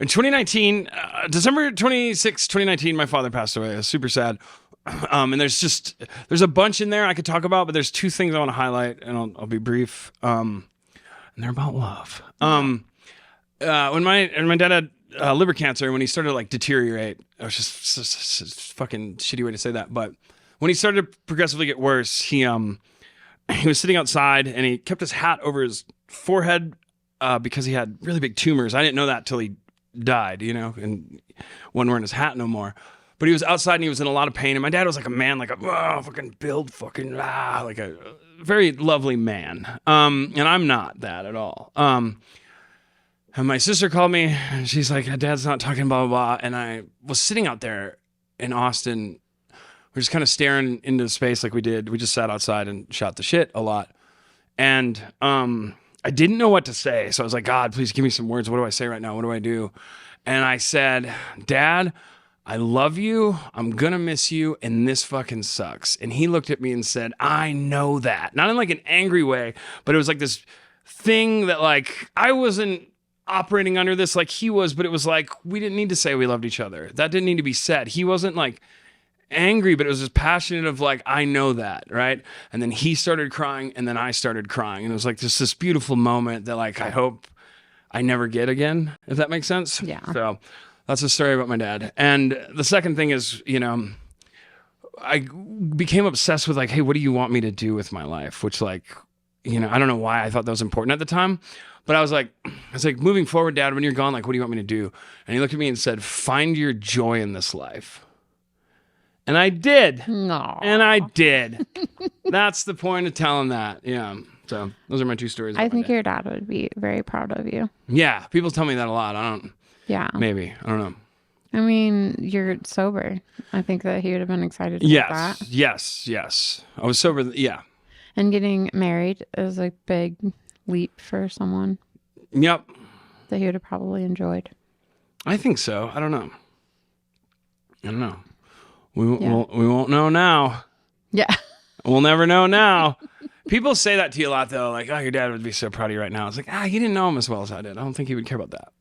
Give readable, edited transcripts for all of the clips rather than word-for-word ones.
In 2019, December 26, 2019, my father passed away. I was super sad. And there's a bunch in there I could talk about, but there's two things I want to highlight, and I'll be brief. And they're about love. When my dad had liver cancer, when he started to like deteriorate, it was just fucking shitty way to say that. But when he started to progressively get worse, he was sitting outside and he kept his hat over his forehead because he had really big tumors. I didn't know that till he died, and wasn't wearing his hat no more. But he was outside and he was in a lot of pain. And my dad was like a man, like a fucking build, like a very lovely man. And I'm not that at all. And my sister called me and she's like, Dad's not talking, blah, blah, blah. And I was sitting out there in Austin. We're just kind of staring into space like we did. We just sat outside and shot the shit a lot. And I didn't know what to say. So I was like, God, please give me some words. What do I say right now? What do I do? And I said, Dad, I love you. I'm going to miss you. And this fucking sucks. And he looked at me and said, I know that. Not in like an angry way, but it was like this thing that like I wasn't operating under this like he was, but it was like we didn't need to say we loved each other. That didn't need to be said. He wasn't like angry, but it was just passionate of like, I know that, right? And then he started crying and then I started crying. And it was like just this beautiful moment that like I hope I never get again, if that makes sense. Yeah. So that's a story about my dad. And the second thing is, I became obsessed with like, hey, what do you want me to do with my life? Which like, I don't know why I thought that was important at the time, but I was like, moving forward, Dad, when you're gone, like, what do you want me to do? And he looked at me and said, find your joy in this life. And I did. No. And I did. That's the point of telling that. Yeah. So those are my two stories. I think your dad would be very proud of you. Yeah. People tell me that a lot. Yeah. Maybe. I don't know. I mean, you're sober. I think that he would have been excited to hear that. Yes. I was sober. Yeah. And getting married is a big leap for someone. Yep. That he would have probably enjoyed. I think so. I don't know. We won't know now. Yeah. We'll never know now. People say that to you a lot, though. Like, oh, your dad would be so proud of you right now. It's like, you didn't know him as well as I did. I don't think he would care about that,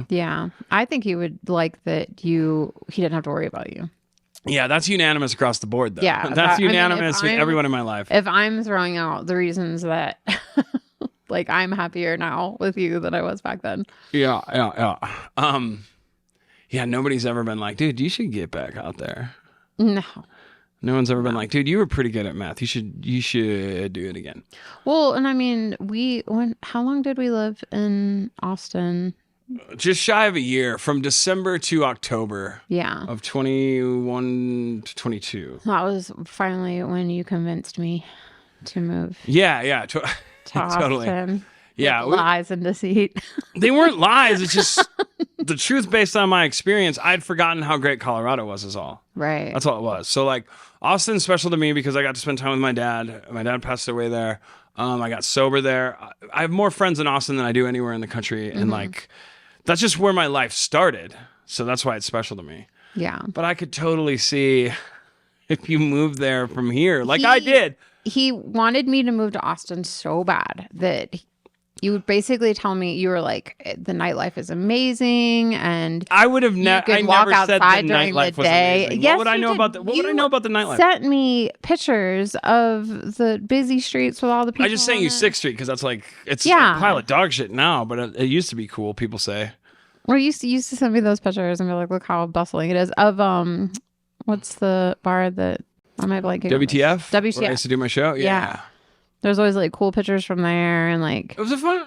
Yeah. I think he would like that he didn't have to worry about you. Yeah, that's unanimous across the board, though. Yeah. That's unanimous with everyone in my life. If I'm throwing out the reasons that, like, I'm happier now with you than I was back then. Yeah. Yeah, nobody's ever been like, dude, you should get back out there. No. No one's ever been like, dude, you were pretty good at math. You should do it again. Well, and I mean, how long did we live in Austin? Just shy of a year, from December to October. Yeah. Of 21 to 22. That was finally when you convinced me to move. Yeah. To Totally. Austin. Yeah. Lies and deceit. They weren't lies. It's just the truth based on my experience. I'd forgotten how great Colorado was is all. Right. That's all it was. So like Austin's special to me because I got to spend time with my dad. My dad passed away there. I got sober there. I have more friends in Austin than I do anywhere in the country. And like, that's just where my life started. So that's why it's special to me. Yeah. But I could totally see if you moved there from here, like I did. He wanted me to move to Austin so bad that you would basically tell me, you were like, the nightlife is amazing, and I would have never said the during nightlife the was day. amazing. Yes, what would I know about what would I know about the nightlife? Sent me pictures of the busy streets with all the people. I just sent you 6th Street because that's like it's a pile of dog shit now, but it used to be cool. People say. Well, you used to send me those pictures and be like, look how bustling it is. Of what's the bar that I might like? WTF. WTF. Where I used to do my show. Yeah. There's always like cool pictures from there, and like it was a fun.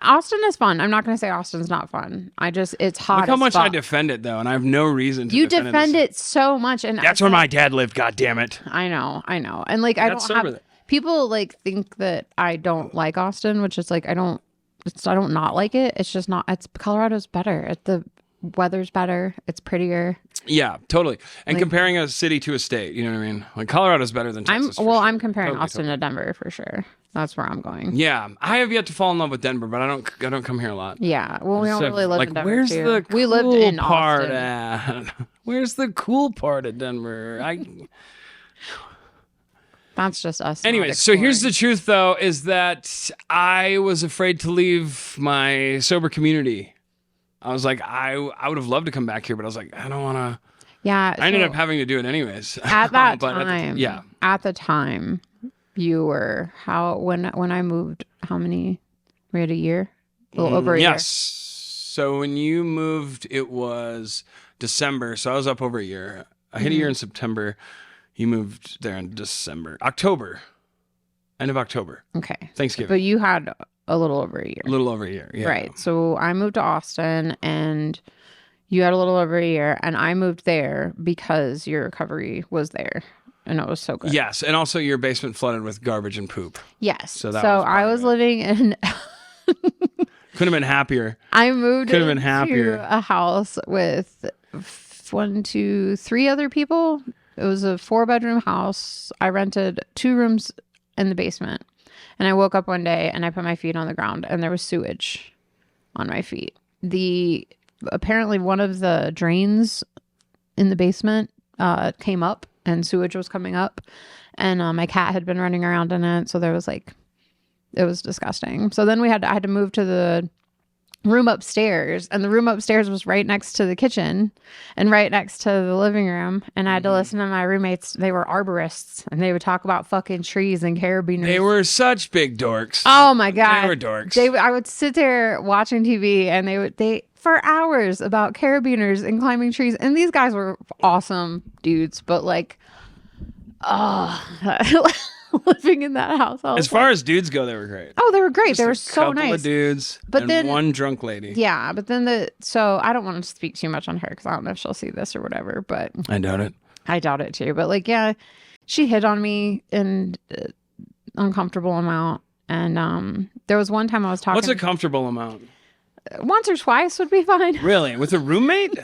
Austin is fun. I'm not going to say Austin's not fun. It's hot. Look how much fuck. I defend it though, and I have no reason to. You defend it so much, and that's where my dad lived. God damn it! I know, and like I don't have people like think that I don't like Austin, which is like I don't not like it. It's just not. Colorado's better. The weather's better. It's prettier. Yeah, totally. And like, comparing a city to a state, you know what I mean? Like Colorado's better than Texas. I'm comparing Austin to Denver for sure. That's where I'm going. Yeah, I have yet to fall in love with Denver, but I don't come here a lot. Yeah, well, we don't really live in Denver. Where's too. the we lived cool in part Austin. at? Where's the cool part of Denver? That's just us. Anyway, so here's the truth, though, is that I was afraid to leave my sober community I was like, I would have loved to come back here, but I was like, I don't want to. Yeah. I ended up having to do it anyways. At that But time, at the time, you were when I moved, how many? We had a year? A little over a year. Yes. So when you moved, it was December. So I was up over a year. I hit a year in September. You moved there in October. End of October. Okay. Thanksgiving. But you had a little over a year. A little over a year, yeah. Right. So I moved to Austin and you had a little over a year, and I moved there because your recovery was there. And it was so good. Yes. And also your basement flooded with garbage and poop. Yes. So I was living in Could have been happier. I moved Could have been happier. to a house with 1, 2, 3 other people. It was a 4-bedroom house. I rented 2 rooms in the basement. And I woke up one day and I put my feet on the ground and there was sewage on my feet. Apparently one of the drains in the basement came up and sewage was coming up. And my cat had been running around in it. So there was it was disgusting. So then I had to move to the room upstairs, and the room upstairs was right next to the kitchen and right next to the living room. And I had to listen to my roommates. They were arborists and they would talk about fucking trees and carabiners. They were such big dorks. Oh my God. They were dorks. I would sit there watching TV and they for hours about carabiners and climbing trees. And these guys were awesome dudes, but living in that house. As far as dudes go, they were great. Oh, they were great. Just they were so nice. Couple of dudes, but and then one drunk lady. Yeah, but then so I don't want to speak too much on her because I don't know if she'll see this or whatever. But I doubt it. I doubt it too. But she hit on me in uncomfortable amount, and there was one time I was talking. What's a comfortable amount? Once or twice would be fine. Really? With a roommate?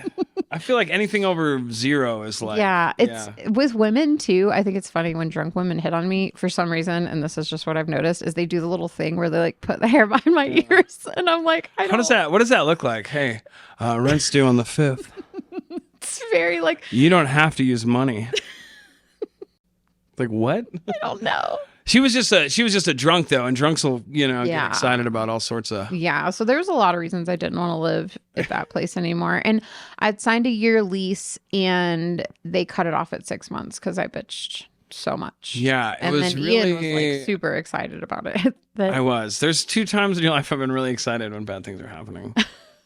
I feel like anything over 0 is it's with women too. I think it's funny when drunk women hit on me for some reason, and this is just what I've noticed, is they do the little thing where they put the hair behind my ears, and I'm like, what does that look like? Hey, rent's due on the 5th. It's very you don't have to use money. What? I don't know. She was just a drunk though, and drunks will, get excited about all sorts of. Yeah. So there was a lot of reasons I didn't want to live at that place anymore. And I'd signed a year lease and they cut it off at 6 months because I bitched so much. Yeah. And then Ian was super excited about it. I was. There's 2 times in your life I've been really excited when bad things are happening.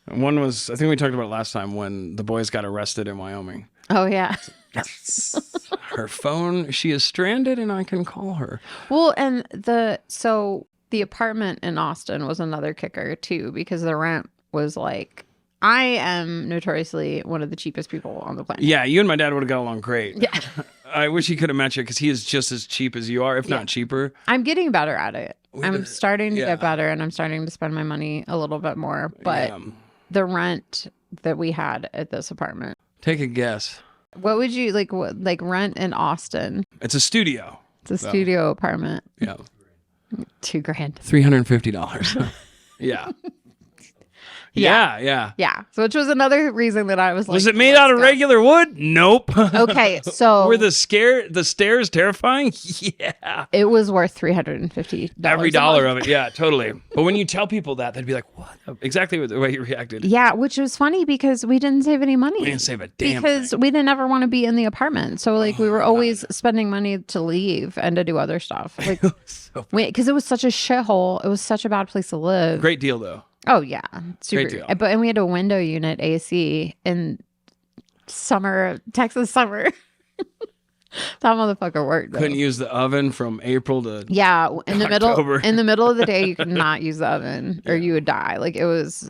One was, I think we talked about it last time, when the boys got arrested in Wyoming. Oh, yeah. Her phone, she is stranded and I can call her. Well, and the apartment in Austin was another kicker too, because the rent was I am notoriously one of the cheapest people on the planet. Yeah, you and my dad would have got along great. Yeah. I wish he could have met you because he is just as cheap as you are, if not cheaper. I'm getting better at it. I'm starting to get better, and I'm starting to spend my money a little bit more. But the rent that we had at this apartment. Take a guess. What would you rent in Austin? It's a studio. It's a studio apartment. Yeah. $2,000. $350. Yeah. Yeah. So which was another reason that I was Was it made out of regular wood? Nope. Okay, so were the stairs terrifying? Yeah. It was worth $350. Every dollar of it. Yeah, totally. But when you tell people that, they'd be like, "What?" Exactly the way you reacted. Yeah, which was funny because we didn't save any money. We didn't save a damn because thing. We didn't ever want to be in the apartment. So we were always spending money to leave and to do other stuff. Because it was such a shithole. It was such a bad place to live. Great deal though. Oh yeah, super. Great deal. And we had a window unit AC in Texas summer. That motherfucker worked. Couldn't use the oven from April to in the October. middle of the day. You could not use the oven, or you would die. It was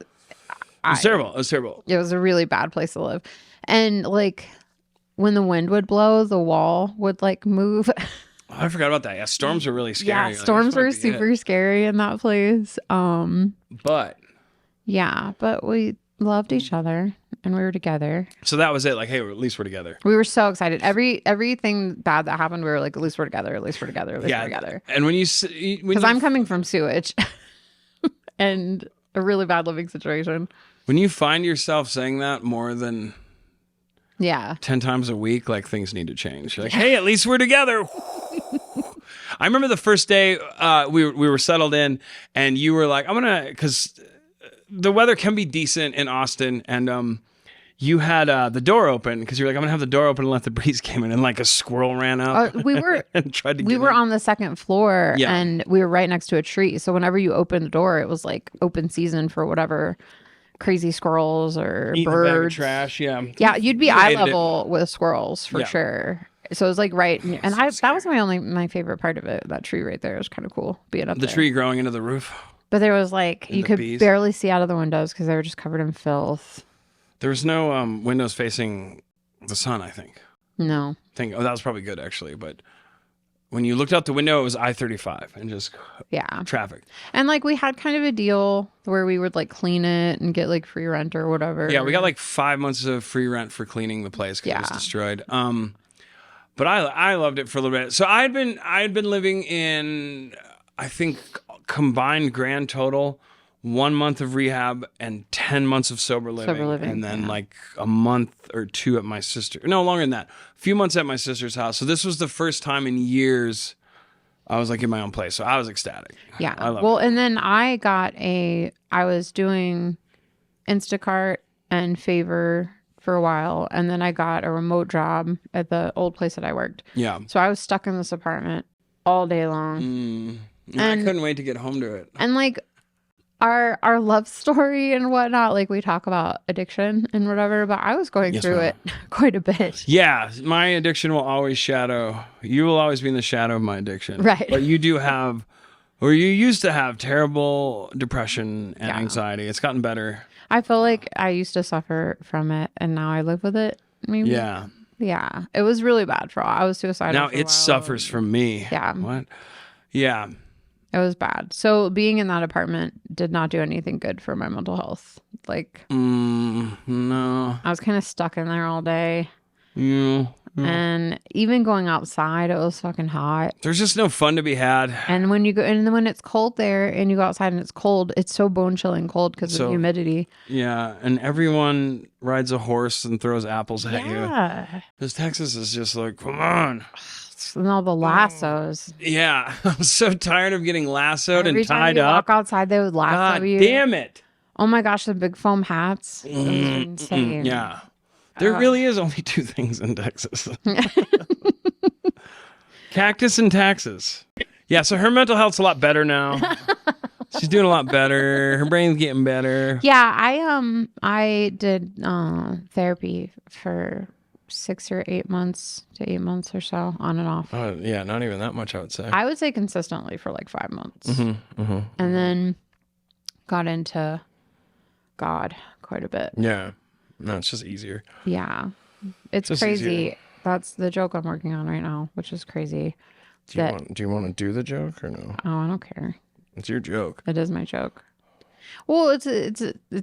terrible. It was terrible. It was a really bad place to live, and when the wind would blow, the wall would move. Oh, I forgot about that. Yeah, storms were really scary. Yeah, storms were super scary in that place. But we loved each other and we were together. So that was it. Hey, at least we're together. We were so excited. Everything bad that happened, we were at least we're together. At least we're together. At least we're together. And because I'm coming from sewage and a really bad living situation. When you find yourself saying that more than 10 times a week, things need to change. You're hey, at least we're together. I remember the first day we were settled in, and you were like, I'm gonna, because the weather can be decent in Austin, and you had the door open because you're like, I'm gonna have the door open and let the breeze come in, and like a squirrel ran up. We were and tried to. We were in. on the second floor, Yeah. and we were right next to a tree. So whenever you opened the door, it was like open season for whatever crazy squirrels or Eating a bag of birds. trash, yeah. Yeah, you'd be You eye hated it. level with squirrels for that was like right, and that was my favorite part of it. That tree right there was kind of cool being up The there. tree growing into the roof. But there was like you could bees. barely see out of the windows because they were just covered in filth. There was no windows facing the sun, I think. No. That was probably good, actually. But when you looked out the window, it was I-35 and just traffic. And like we had kind of a deal where we would like clean it and get like free rent or whatever. Yeah, we got like 5 months of free rent for cleaning the place because it was destroyed. But I loved it for a little bit. So I had been living in, I think, combined grand total, 1 month of rehab and 10 months of sober living. And then like a month or two at my sister. No, longer than that. A few months at my sister's house. So this was the first time in years I was like in my own place. So I was ecstatic. Yeah. I loved it. And then I was doing Instacart and Favor for a while. And then I got a remote job at the old place that I worked. Yeah. So I was stuck in this apartment all day long. And I couldn't wait to get home to it. And like our love story and whatnot, like we talk about addiction and whatever, but I was going through it quite a bit. Yeah, my addiction will always you will always be in the shadow of my addiction. Right. But you do have, or you used to have, terrible depression and anxiety. It's gotten better. I feel like I used to suffer from it and now I live with it. Maybe. Yeah. Yeah. It was really bad for a while. I was suicidal. Now it suffers from me. Yeah. What? Yeah. It was bad. So being in that apartment did not do anything good for my mental health. Like, no. I was kind of stuck in there all day. Yeah. And even going outside, it was fucking hot. There's just no fun to be had. And when when it's cold there and you go outside and it's cold, it's so bone chilling cold because of humidity. Yeah. And everyone rides a horse and throws apples at you. Yeah. Because Texas is just like, come on. And all the lassos. Yeah. I'm so tired of getting lassoed Every and time tied you up. walk outside, they would lasso God you. damn it. Oh my gosh, the big foam hats. It was insane. Yeah. There really is only two things in Texas. Cactus and taxes. Yeah, so her mental health's a lot better now. She's doing a lot better. Her brain's getting better. Yeah, I did therapy for 6 or 8 months to 8 months or so, on and off. Yeah, not even that much, I would say. I would say consistently for like 5 months. And then got into God quite a bit. Yeah. No, it's just easier. Yeah. It's just crazy. easier. That's the joke I'm working on right now, which is crazy. Do you want to do the joke or no? Oh, I don't care. It's your joke. It is my joke. Well, it's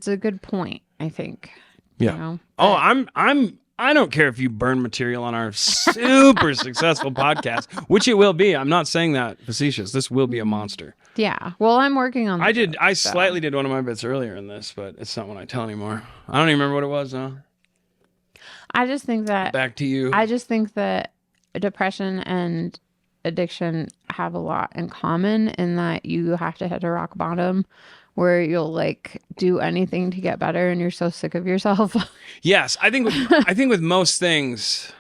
a good point, I think. Yeah. You know? I don't care if you burn material on our super successful podcast, which it will be. I'm not saying that facetious. This will be a monster. Yeah. Well, I'm working on that. I slightly did one of my bits earlier in this, but it's not one I tell anymore. I don't even remember what it was now. I just think that Back to you. I just think that depression and addiction have a lot in common in that you have to hit a rock bottom where you'll like do anything to get better and you're so sick of yourself. Yes, I think with most things,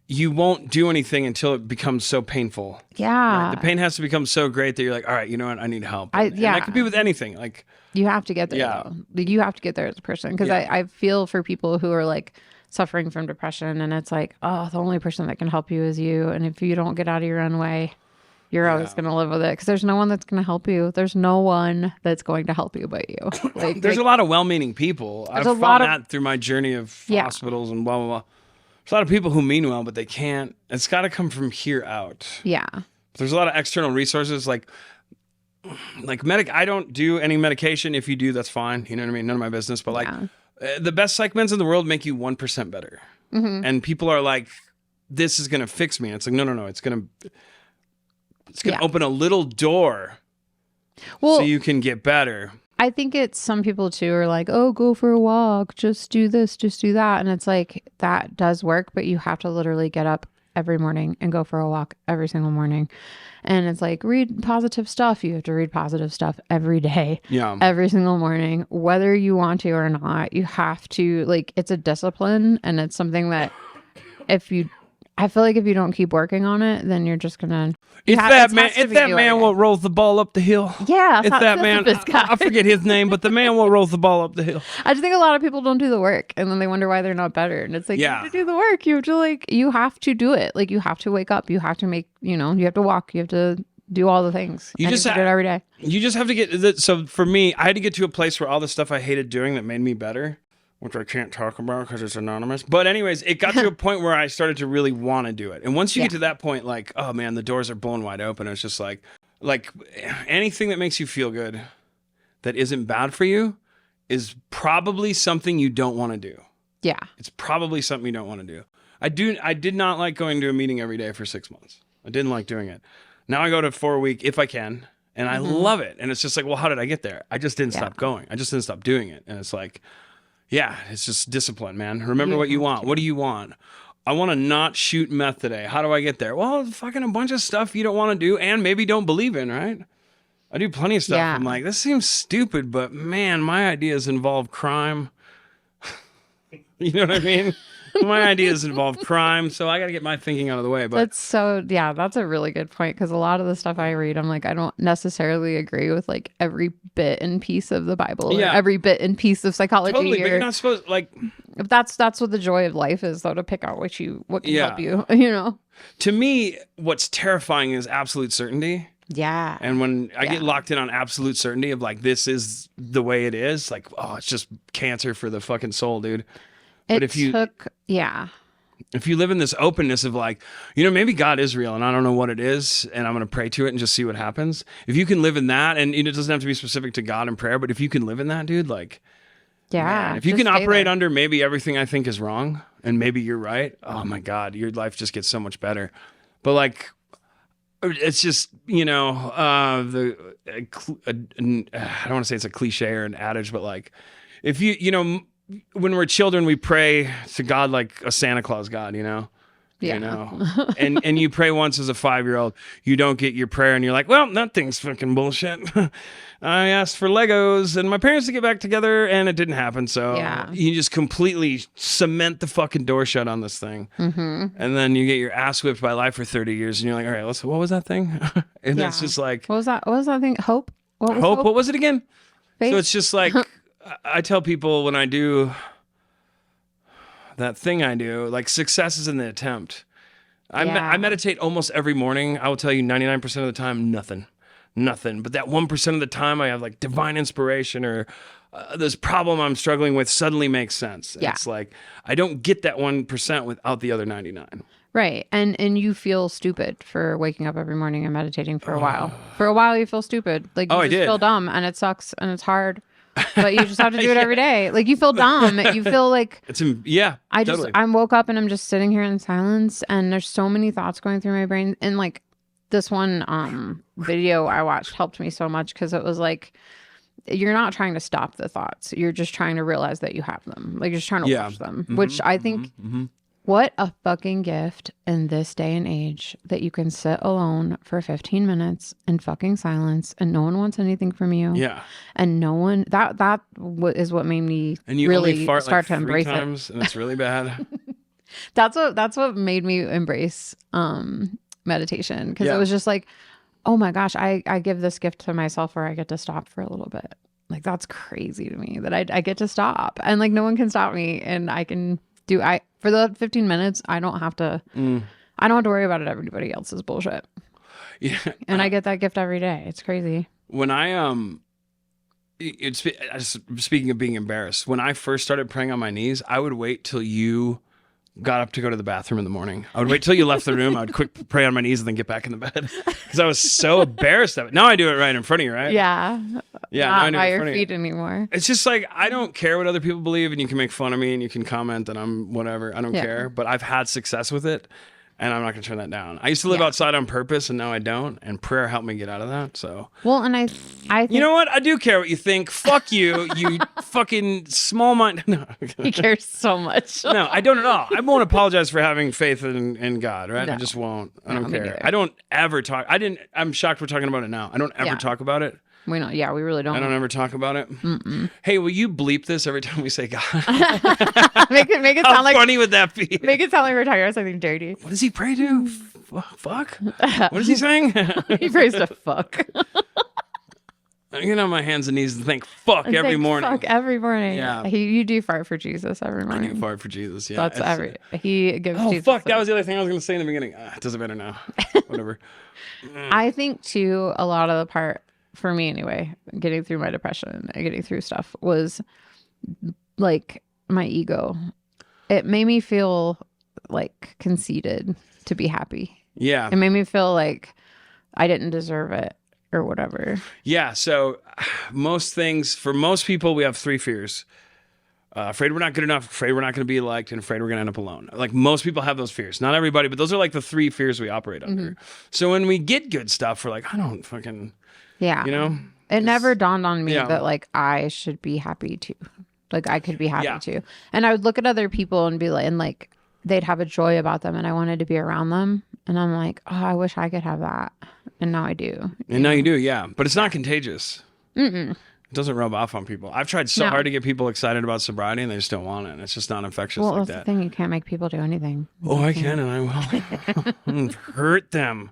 you won't do anything until it becomes so painful. Yeah. Right? The pain has to become so great that you're like, all right, you know what? I need help. And that could be with anything. Like, you have to get there. Yeah. Though. Like, you have to get there as a person. Because I feel for people who are like suffering from depression and it's like, oh, the only person that can help you is you. And if you don't get out of your own way, you're always going to live with it because there's no one that's going to help you. There's no one that's going to help you but you. Like, there's a lot of well-meaning people. I've found that through my journey of hospitals and blah, blah, blah. There's a lot of people who mean well, but they can't. It's got to come from here out. Yeah. There's a lot of external resources like I don't do any medication. If you do, that's fine. You know what I mean? None of my business. But like the best psych meds in the world make you 1% better. Mm-hmm. And people are like, this is going to fix me. It's like, no. It's going to open a little door so you can get better. I think it's some people too are like, oh, go for a walk, just do this, just do that. And it's like, that does work, but you have to literally get up every morning and go for a walk every single morning. And it's like, read positive stuff. You have to read positive stuff every day. Yeah. Every single morning, whether you want to or not. You have to, like, it's a discipline, and it's something that I feel like if you don't keep working on it, then you're just gonna. It's that man what rolls the ball up the hill. Yeah, it's that man. I forget his name, but the man what rolls the ball up the hill. I just think a lot of people don't do the work, and then they wonder why they're not better. And it's like, you have to do the work. You have to do it. Like, you have to wake up. You have to make. You have to walk. You have to do all the things. You just have to do it every day. You just have to get. So for me, I had to get to a place where all the stuff I hated doing that made me better, which I can't talk about because it's anonymous. But anyways, it got to a point where I started to really want to do it. And once you get to that point, like, oh man, the doors are blown wide open. It's just like anything that makes you feel good that isn't bad for you is probably something you don't want to do. Yeah. It's probably something you don't want to do. I did not like going to a meeting every day for 6 months. I didn't like doing it. Now I go to 4 a week if I can. And I love it. And it's just like, well, how did I get there? I just didn't stop going. I just didn't stop doing it. And it's like, yeah, it's just discipline, man. Remember what you want. What do you want? I want to not shoot meth today. How do I get there? Well, fucking a bunch of stuff you don't want to do and maybe don't believe in, right? I do plenty of stuff. Yeah. I'm like, this seems stupid, but man, my ideas involve crime. You know what I mean? My ideas involve crime, so I got to get my thinking out of the way. But that's a really good point, because a lot of the stuff I read, I'm like, I don't necessarily agree with like every bit and piece of the Bible, or every bit and piece of psychology. Totally, but you're not supposed That's what the joy of life is, though, to pick out what can help you. To me, what's terrifying is absolute certainty. Yeah. And when I get locked in on absolute certainty of like, this is the way it is, like, oh, it's just cancer for the fucking soul, dude. But if you live in this openness of like, maybe God is real and I don't know what it is, and I'm going to pray to it and just see what happens. If you can live in that, and it doesn't have to be specific to God and prayer, but if you can live in that, dude, like, man, if you can operate under maybe everything I think is wrong and maybe you're right, oh my God, your life just gets so much better. But like, it's just, I don't want to say it's a cliche or an adage, but like, if when we're children, we pray to God like a Santa Claus God, Yeah. and you pray once as a 5-year-old, you don't get your prayer, and you're like, well, that thing's fucking bullshit. I asked for Legos and my parents to get back together, and it didn't happen. So you just completely cement the fucking door shut on this thing. Mm-hmm. And then you get your ass whipped by life for 30 years, and you're like, all right, what was that thing? And it's just like, what was that thing? Hope? Hope? What was it again? Faith? So it's just like, I tell people when I do that thing I do, like, success is in the attempt. I meditate almost every morning. I will tell you 99% of the time, nothing. But that 1% of the time I have like divine inspiration, or this problem I'm struggling with suddenly makes sense. Yeah. It's like, I don't get that 1% without the other 99. Right. And you feel stupid for waking up every morning and meditating for a while. For a while you feel stupid. Like, you just feel dumb, and it sucks and it's hard. But you just have to do it every day. Like, you feel dumb. You feel like I woke up and I'm just sitting here in silence, and there's so many thoughts going through my brain. And like, this one video I watched helped me so much, because it was like, you're not trying to stop the thoughts. You're just trying to realize that you have them. Like, you're just trying to watch them, which I think what a fucking gift in this day and age, that you can sit alone for 15 minutes in fucking silence, and no one wants anything from you. Yeah. And no one, that is what made me really start like to embrace it. And it's really bad. That's what made me embrace meditation, because it was just like, oh my gosh, I give this gift to myself where I get to stop for a little bit. Like, that's crazy to me that I get to stop, and like, no one can stop me, and I can for the 15 minutes, I don't have to worry about it. Everybody else's bullshit. Yeah. And I get that gift every day. It's crazy. When speaking of being embarrassed, when I first started praying on my knees, I would wait till you got up to go to the bathroom in the morning. I would wait till you left the room. I would quick pray on my knees and then get back in the bed, because I was so embarrassed of it. Now I do it right in front of you, right? Yeah. Yeah. Not by your feet anymore. It's just like, I don't care what other people believe, and you can make fun of me and you can comment that I'm whatever. I don't care. But I've had success with it. And I'm not going to turn that down. I used to live outside on purpose, and now I don't. And prayer helped me get out of that. So, well, and I think, you know what? I do care what you think. Fuck you, you fucking small mind. No, he cares so much. no, I don't at all. I won't apologize for having faith in God. Right? No. I just won't. I don't care. Neither. I don't ever talk. I'm shocked we're talking about it now. I don't ever talk about it. We don't. Yeah, we really don't. I don't ever talk about it. Hey, will you bleep this every time we say God? make it How sound like funny would that be? Make it sound like we're talking about something dirty. What does he pray to? Fuck? What is he saying? He prays to fuck. I get on my hands and knees and think fuck every morning. Fuck every morning. Yeah. You do fart for Jesus every I morning. do fart for Jesus. Yeah. That's he gives Oh Jesus. fuck! That was the other thing I was going to say in the beginning. It doesn't matter now. Whatever. I think too, a lot of the part for me anyway, getting through my depression and getting through stuff was like my ego. It made me feel like conceited to be happy. Yeah. It made me feel like I didn't deserve it or whatever. Yeah. So for most people, we have 3 fears. Afraid we're not good enough, afraid we're not going to be liked, and afraid we're going to end up alone. Like most people have those fears. Not everybody, but those are like the 3 fears we operate under. So when we get good stuff, we're like, I don't fucking, Yeah. you know? It never dawned on me that like I should be happy too. Like I could be happy too. And I would look at other people and be like, and like they'd have a joy about them and I wanted to be around them. And I'm like, oh, I wish I could have that. And now I do. And now you do, yeah. But it's not contagious. It doesn't rub off on people. I've tried so hard to get people excited about sobriety and they just don't want it. It's just not infectious well, like that's that. the thing. You can't make people do anything. Oh, I can and I will. Hurt them.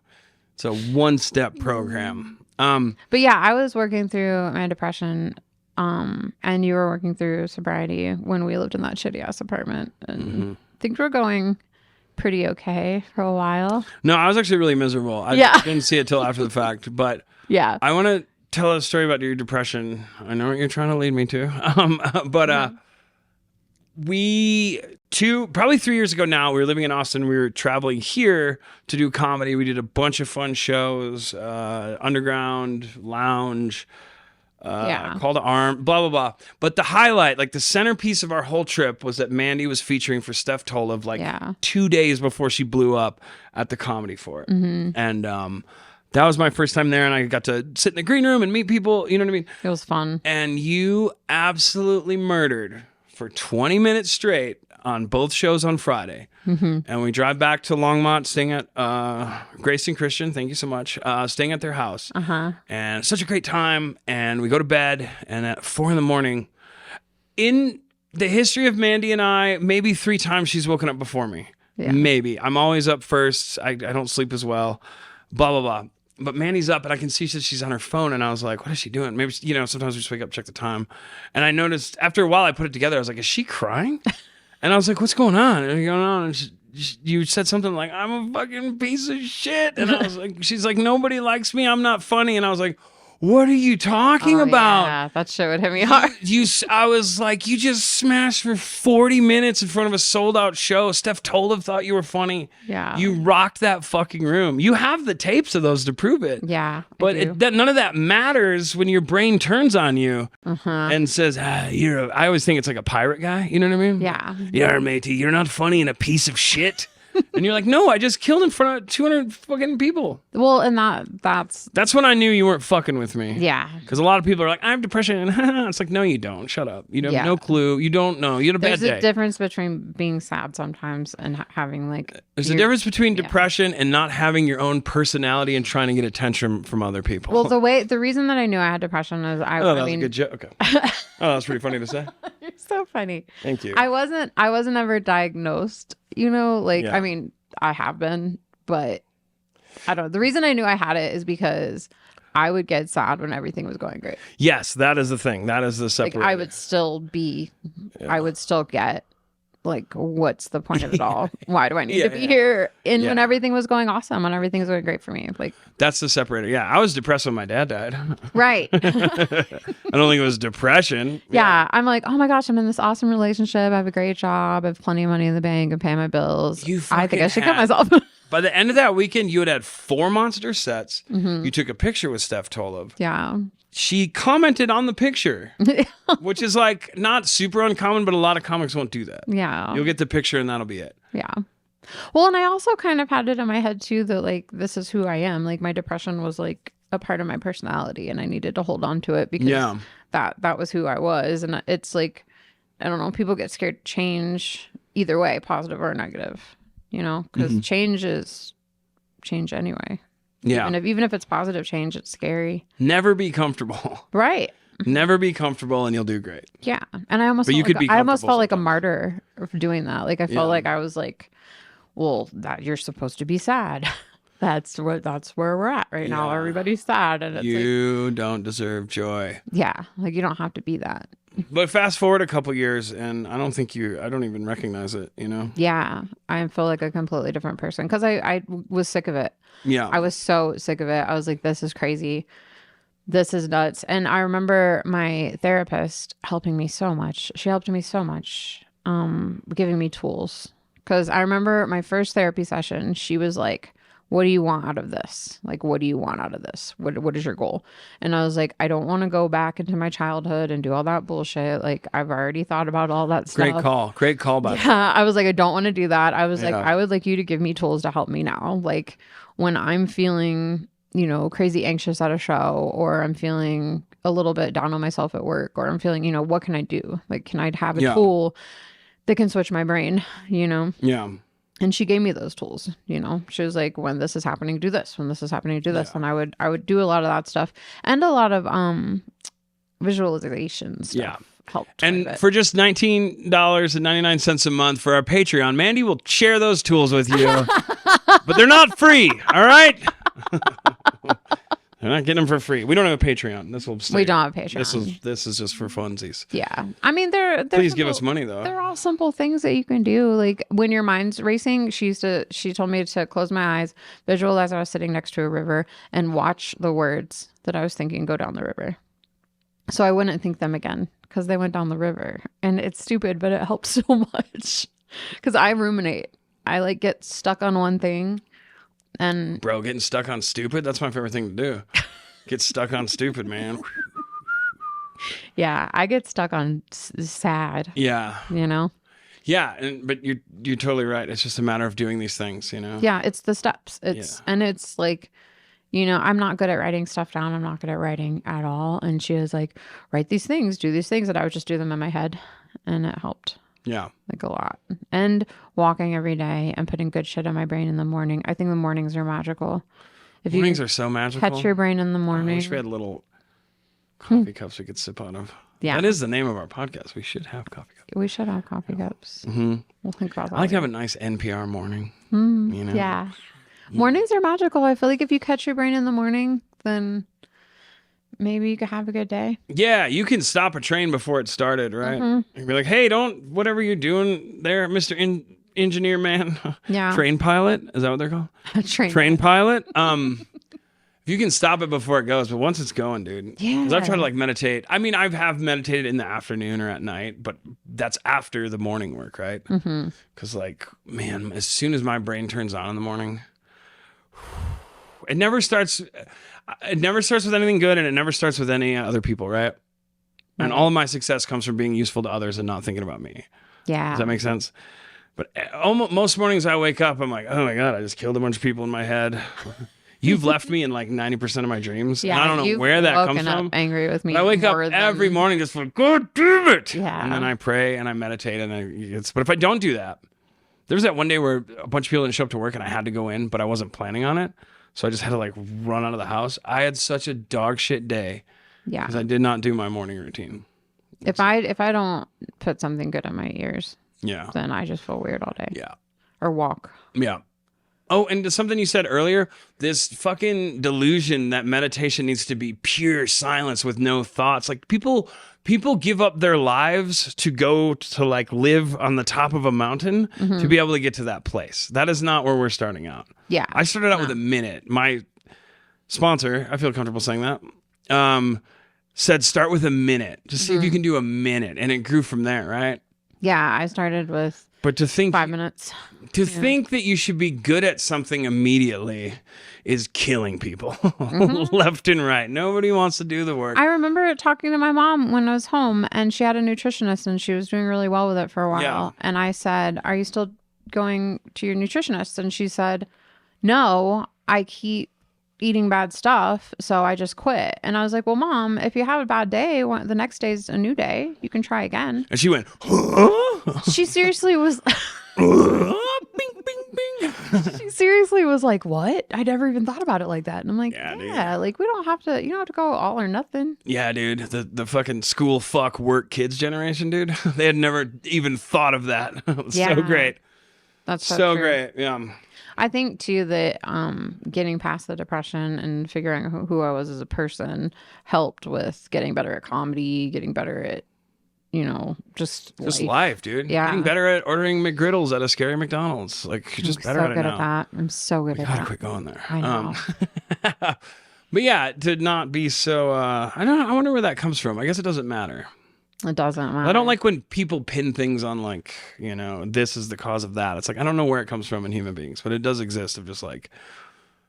It's a 1-step program. But yeah, I was working through my depression and you were working through sobriety when we lived in that shitty ass apartment. And things were going pretty okay for a while. No, I was actually really miserable. I didn't see it till after the fact. But yeah, I want to tell a story about your depression. I know what you're trying to lead me to. Probably 3 years ago now, we were living in Austin. We were traveling here to do comedy. We did a bunch of fun shows, underground, lounge, call to arm, blah, blah, blah. But the highlight, like the centerpiece of our whole trip was that Mandy was featuring for Steph Tolev 2 days before she blew up at the Comedy Fort. And that was my first time there, and I got to sit in the green room and meet people, you know what I mean? It was fun. And you absolutely murdered for 20 minutes straight on both shows on Friday. And we drive back to Longmont, staying at Grace and Christian, thank you so much, staying at their house. And such a great time. And we go to bed, and at 4 a.m, in the history of Mandy and I, maybe 3 times she's woken up before me. Yeah. Maybe. I'm always up first. I don't sleep as well. Blah, blah, blah. But Mandy's up, and I can see that she's on her phone, and I was like, what is she doing? Maybe, sometimes we just wake up, check the time. And I noticed, after a while, I put it together. I was like, is she crying? And I was like, what's going on? And you said something like, I'm a fucking piece of shit. And I was like, she's like, nobody likes me. I'm not funny. And I was like, what are you talking about? Yeah, that shit would hit me hard. I was like, you just smashed for 40 minutes in front of a sold out show. Steph Tolev thought you were funny. Yeah. You rocked that fucking room. You have the tapes of those to prove it. Yeah. But none of that matters when your brain turns on you and says, I always think it's like a pirate guy. You know what I mean? Yeah. Yeah, matey, you're not funny and a piece of shit. And you're like, no, I just killed in front of 200 fucking people. Well, and that's when I knew you weren't fucking with me. Yeah. Because a lot of people are like, I have depression. It's like, no, you don't. Shut up. You have no clue. You don't know. You had a bad day. There's a difference between being sad sometimes and having like... There's a difference between depression and not having your own personality and trying to get attention from other people. Well, the reason that I knew I had depression is that was a good joke. Okay. Oh, that's pretty funny to say. You're so funny. Thank you. I wasn't ever diagnosed, I mean, I have been, but I don't know. The reason I knew I had it is because I would get sad when everything was going great. Yes, that is the thing. That is the separator. Like I would still get like, what's the point of it all? Why do I need to be here? And when everything was going awesome, when everything was going great for me, like that's the separator. Yeah, I was depressed when my dad died. Right. I don't think it was depression. Yeah, I'm like, oh my gosh, I'm in this awesome relationship. I have a great job. I have plenty of money in the bank and pay my bills. I think I should cut myself. By the end of that weekend, you had 4 monster sets. You took a picture with Steph Tolev. Yeah. She commented on the picture, which is like not super uncommon, but a lot of comics won't do that. Yeah. You'll get the picture and that'll be it. Yeah. Well, and I also kind of had it in my head too that like this is who I am. Like my depression was like a part of my personality, and I needed to hold on to it because that was who I was. And it's like, I don't know, people get scared to change either way, positive or negative, you know, because change is change anyway. Yeah. Even if it's positive change, it's scary. Never be comfortable. Right. Never be comfortable and you'll do great. Yeah. And I almost felt like a martyr for doing that. Like I felt like I was like, well, that you're supposed to be sad. That's where we're at right now. Everybody's sad, and it's you don't deserve joy. Yeah, like you don't have to be that. But fast forward a couple years, and I don't even recognize it. You know? Yeah, I feel like a completely different person because I was sick of it. Yeah, I was so sick of it. I was like, this is crazy. This is nuts. And I remember my therapist helping me so much. She helped me so much, giving me tools. Because I remember my first therapy session, she was like, what do you want out of this? Like, what do you want out of this? What is your goal? And I was like, I don't want to go back into my childhood and do all that bullshit. Like, I've already thought about all that stuff. Great call by I was like, I don't want to do that. I was like, I would like you to give me tools to help me now. Like, when I'm feeling, you know, crazy anxious at a show, or I'm feeling a little bit down on myself at work, or I'm feeling, you know, what can I do? Like, can I have a tool that can switch my brain, you know? Yeah. And she gave me those tools, you know. She was like, when this is happening, do this. When this is happening, do this. And I would do a lot of that stuff and a lot of visualization stuff. Yeah. Helped. And for just $19.99 a month for our Patreon, Mandy will share those tools with you. But they're not free, all right? They're not getting them for free. We don't have a Patreon. We don't have a Patreon. This is just for funsies. Yeah. I mean, they're Please simple, give us money, though. They're all simple things that you can do. Like when your mind's racing, she told me to close my eyes, visualize I was sitting next to a river, and watch the words that I was thinking go down the river. So I wouldn't think them again because they went down the river. And it's stupid, but it helps so much because I ruminate. I like get stuck on one thing. And bro, getting stuck on stupid, that's my favorite thing to do. Get stuck on stupid, man. Yeah, I get stuck on sad. Yeah. You know? Yeah, but you're totally right. It's just a matter of doing these things, you know? Yeah, it's the steps. And it's like, you know, I'm not good at writing stuff down. I'm not good at writing at all. And she was like, write these things, do these things. And I would just do them in my head. And it helped. Yeah. Like a lot. And walking every day and putting good shit in my brain in the morning. I think the mornings are magical. Mornings are so magical. Catch your brain in the morning. I wish we had little coffee cups we could sip out of. Yeah. That is the name of our podcast. We should have coffee cups. We should have coffee cups. Mm-hmm. We'll think about that. I like to have a nice NPR morning. You know? Yeah. Mornings are magical. I feel like if you catch your brain in the morning, then maybe you could have a good day. Yeah, you can stop a train before it started, right? Mm-hmm. And be like, hey, whatever you're doing there, Mr. Engineer man. Yeah. Train pilot. Is that what they're called? Train pilot. If you can stop it before it goes, but once it's going, dude. Yeah. Because I've tried to like meditate. I mean, I have meditated in the afternoon or at night, but that's after the morning work, right? Because like, man, as soon as my brain turns on in the morning, it never starts with anything good, and it never starts with any other people, right? And all of my success comes from being useful to others and not thinking about me. Yeah. Does that make sense? But almost most mornings I wake up, I'm like, oh my God, I just killed a bunch of people in my head. You've left me in like 90% of my dreams. Yeah, and I don't know where that comes from. Angry with me. But I wake up every morning just like, God damn it. Yeah. And then I pray and I meditate. But if I don't do that, there was that one day where a bunch of people didn't show up to work and I had to go in, but I wasn't planning on it. So I just had to like run out of the house. I had such a dog shit day. Yeah. Because I did not do my morning routine. If I don't put something good in my ears, then I just feel weird all day. Yeah. Or walk. Yeah. Oh, and to something you said earlier, this fucking delusion that meditation needs to be pure silence with no thoughts. Like people give up their lives to go to like live on the top of a mountain to be able to get to that place. That is not where we're starting out. Yeah. I started out with a minute. My sponsor, I feel comfortable saying that, said start with a minute. Just see if you can do a minute. And it grew from there, right? Yeah, I started with 5 minutes. To think that you should be good at something immediately is killing people left and right. Nobody wants to do the work. I remember talking to my mom when I was home, and she had a nutritionist and she was doing really well with it for a while. Yeah. And I said, are you still going to your nutritionist? And she said, no, I keep eating bad stuff, so I just quit. And I was like, well, Mom, if you have a bad day, the next day's a new day. You can try again. And she went, huh? She seriously was... Bing, bing, bing. She seriously was like, what? I never even thought about it like that. And I'm like, yeah, like we don't have to, you don't have to go all or nothing. Yeah, dude. The fucking school fuck work kids generation, dude. They had never even thought of that. So great. That's so great. Yeah. I think too that getting past the depression and figuring out who I was as a person helped with getting better at comedy, getting better at, just life, dude. Yeah. Getting better at ordering McGriddles at a scary McDonald's. Like, you're just better at it now. I'm so good at that. I'm so good at that. Gotta quit going there. I know. But yeah, to not be so, I wonder where that comes from. I guess it doesn't matter. It doesn't matter. I don't like when people pin things on like, this is the cause of that. It's like, I don't know where it comes from in human beings, but it does exist of just like,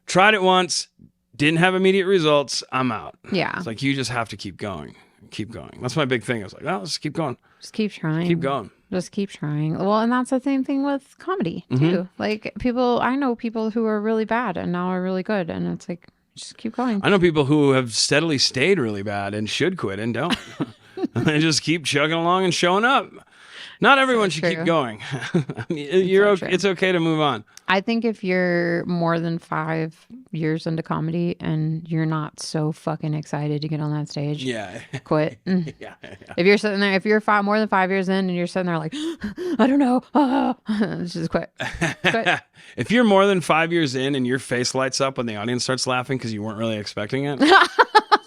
tried it once, didn't have immediate results, I'm out. Yeah. It's like, you just have to keep going. Keep going. That's my big thing. I was like, oh, let's keep going. Just keep trying. Keep going. Just keep trying. Well, and that's the same thing with comedy too. Like I know people who are really bad and now are really good. And it's like, just keep going. I know people who have steadily stayed really bad and should quit and don't. They just keep chugging along and showing up. Not everyone should keep going. It's okay to move on. I think if you're more than 5 years into comedy and you're not so fucking excited to get on that stage, quit. Yeah. If you're sitting there, if you're more than 5 years in and you're sitting there like, I don't know, just quit. If you're more than 5 years in and your face lights up when the audience starts laughing because you weren't really expecting it,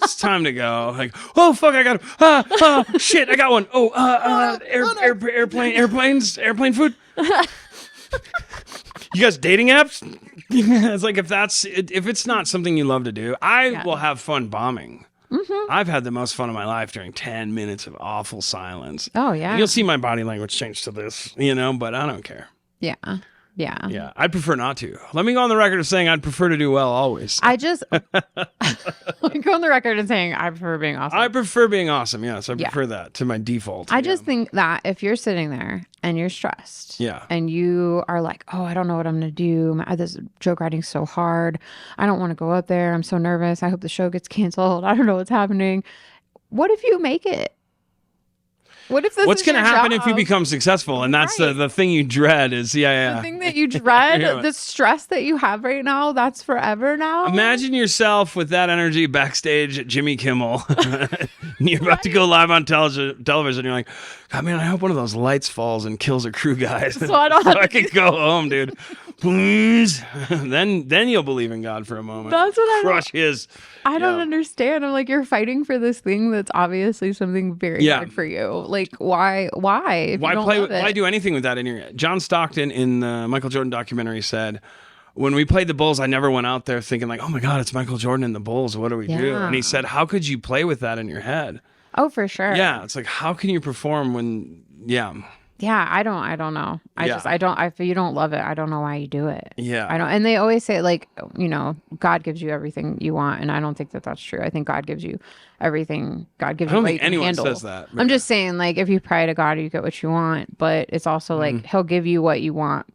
it's time to go. Like, oh fuck, I got shit, I got one. Airplane food. You guys dating apps? It's like if it's not something you love to do, I will have fun bombing. I've had the most fun of my life during 10 minutes of awful silence. Oh yeah. You'll see my body language change to this, but I don't care. Yeah. I'd prefer not to. Let me go on the record of saying I'd prefer to do well always. Let me go on the record and saying I prefer being awesome. I prefer being awesome. Yes, I prefer that to my default. I just think that if you're sitting there and you're stressed, and you are like, oh, I don't know what I'm gonna do. This joke writing's so hard. I don't want to go up there. I'm so nervous. I hope the show gets canceled. I don't know what's happening. What if you make it? What's going to happen if you become successful? And that's the thing you dread is, the thing that you dread, the stress that you have right now, that's forever now. Imagine yourself with that energy backstage at Jimmy Kimmel. You're about to go live on television. You're like, God, man, I hope one of those lights falls and kills a crew guy. So I can go home, dude. Please. Then you'll believe in God for a moment. That's what Crush his. I don't understand. I'm like, you're fighting for this thing that's obviously something very hard for you. Like, why? Why do anything with that in your head? John Stockton in the Michael Jordan documentary said, when we played the Bulls, I never went out there thinking like, oh my God, it's Michael Jordan and the Bulls. What do we do? And he said, how could you play with that in your head? Oh, for sure. Yeah. It's like, how can you perform when, Yeah, I don't know. If you don't love it, I don't know why you do it. Yeah. I don't. And they always say like, God gives you everything you want. And I don't think that that's true. I think God gives you everything. God gives you what you can handle. I don't think anyone says that. I'm just saying like, if you pray to God, you get what you want, but it's also like, he'll give you what you want,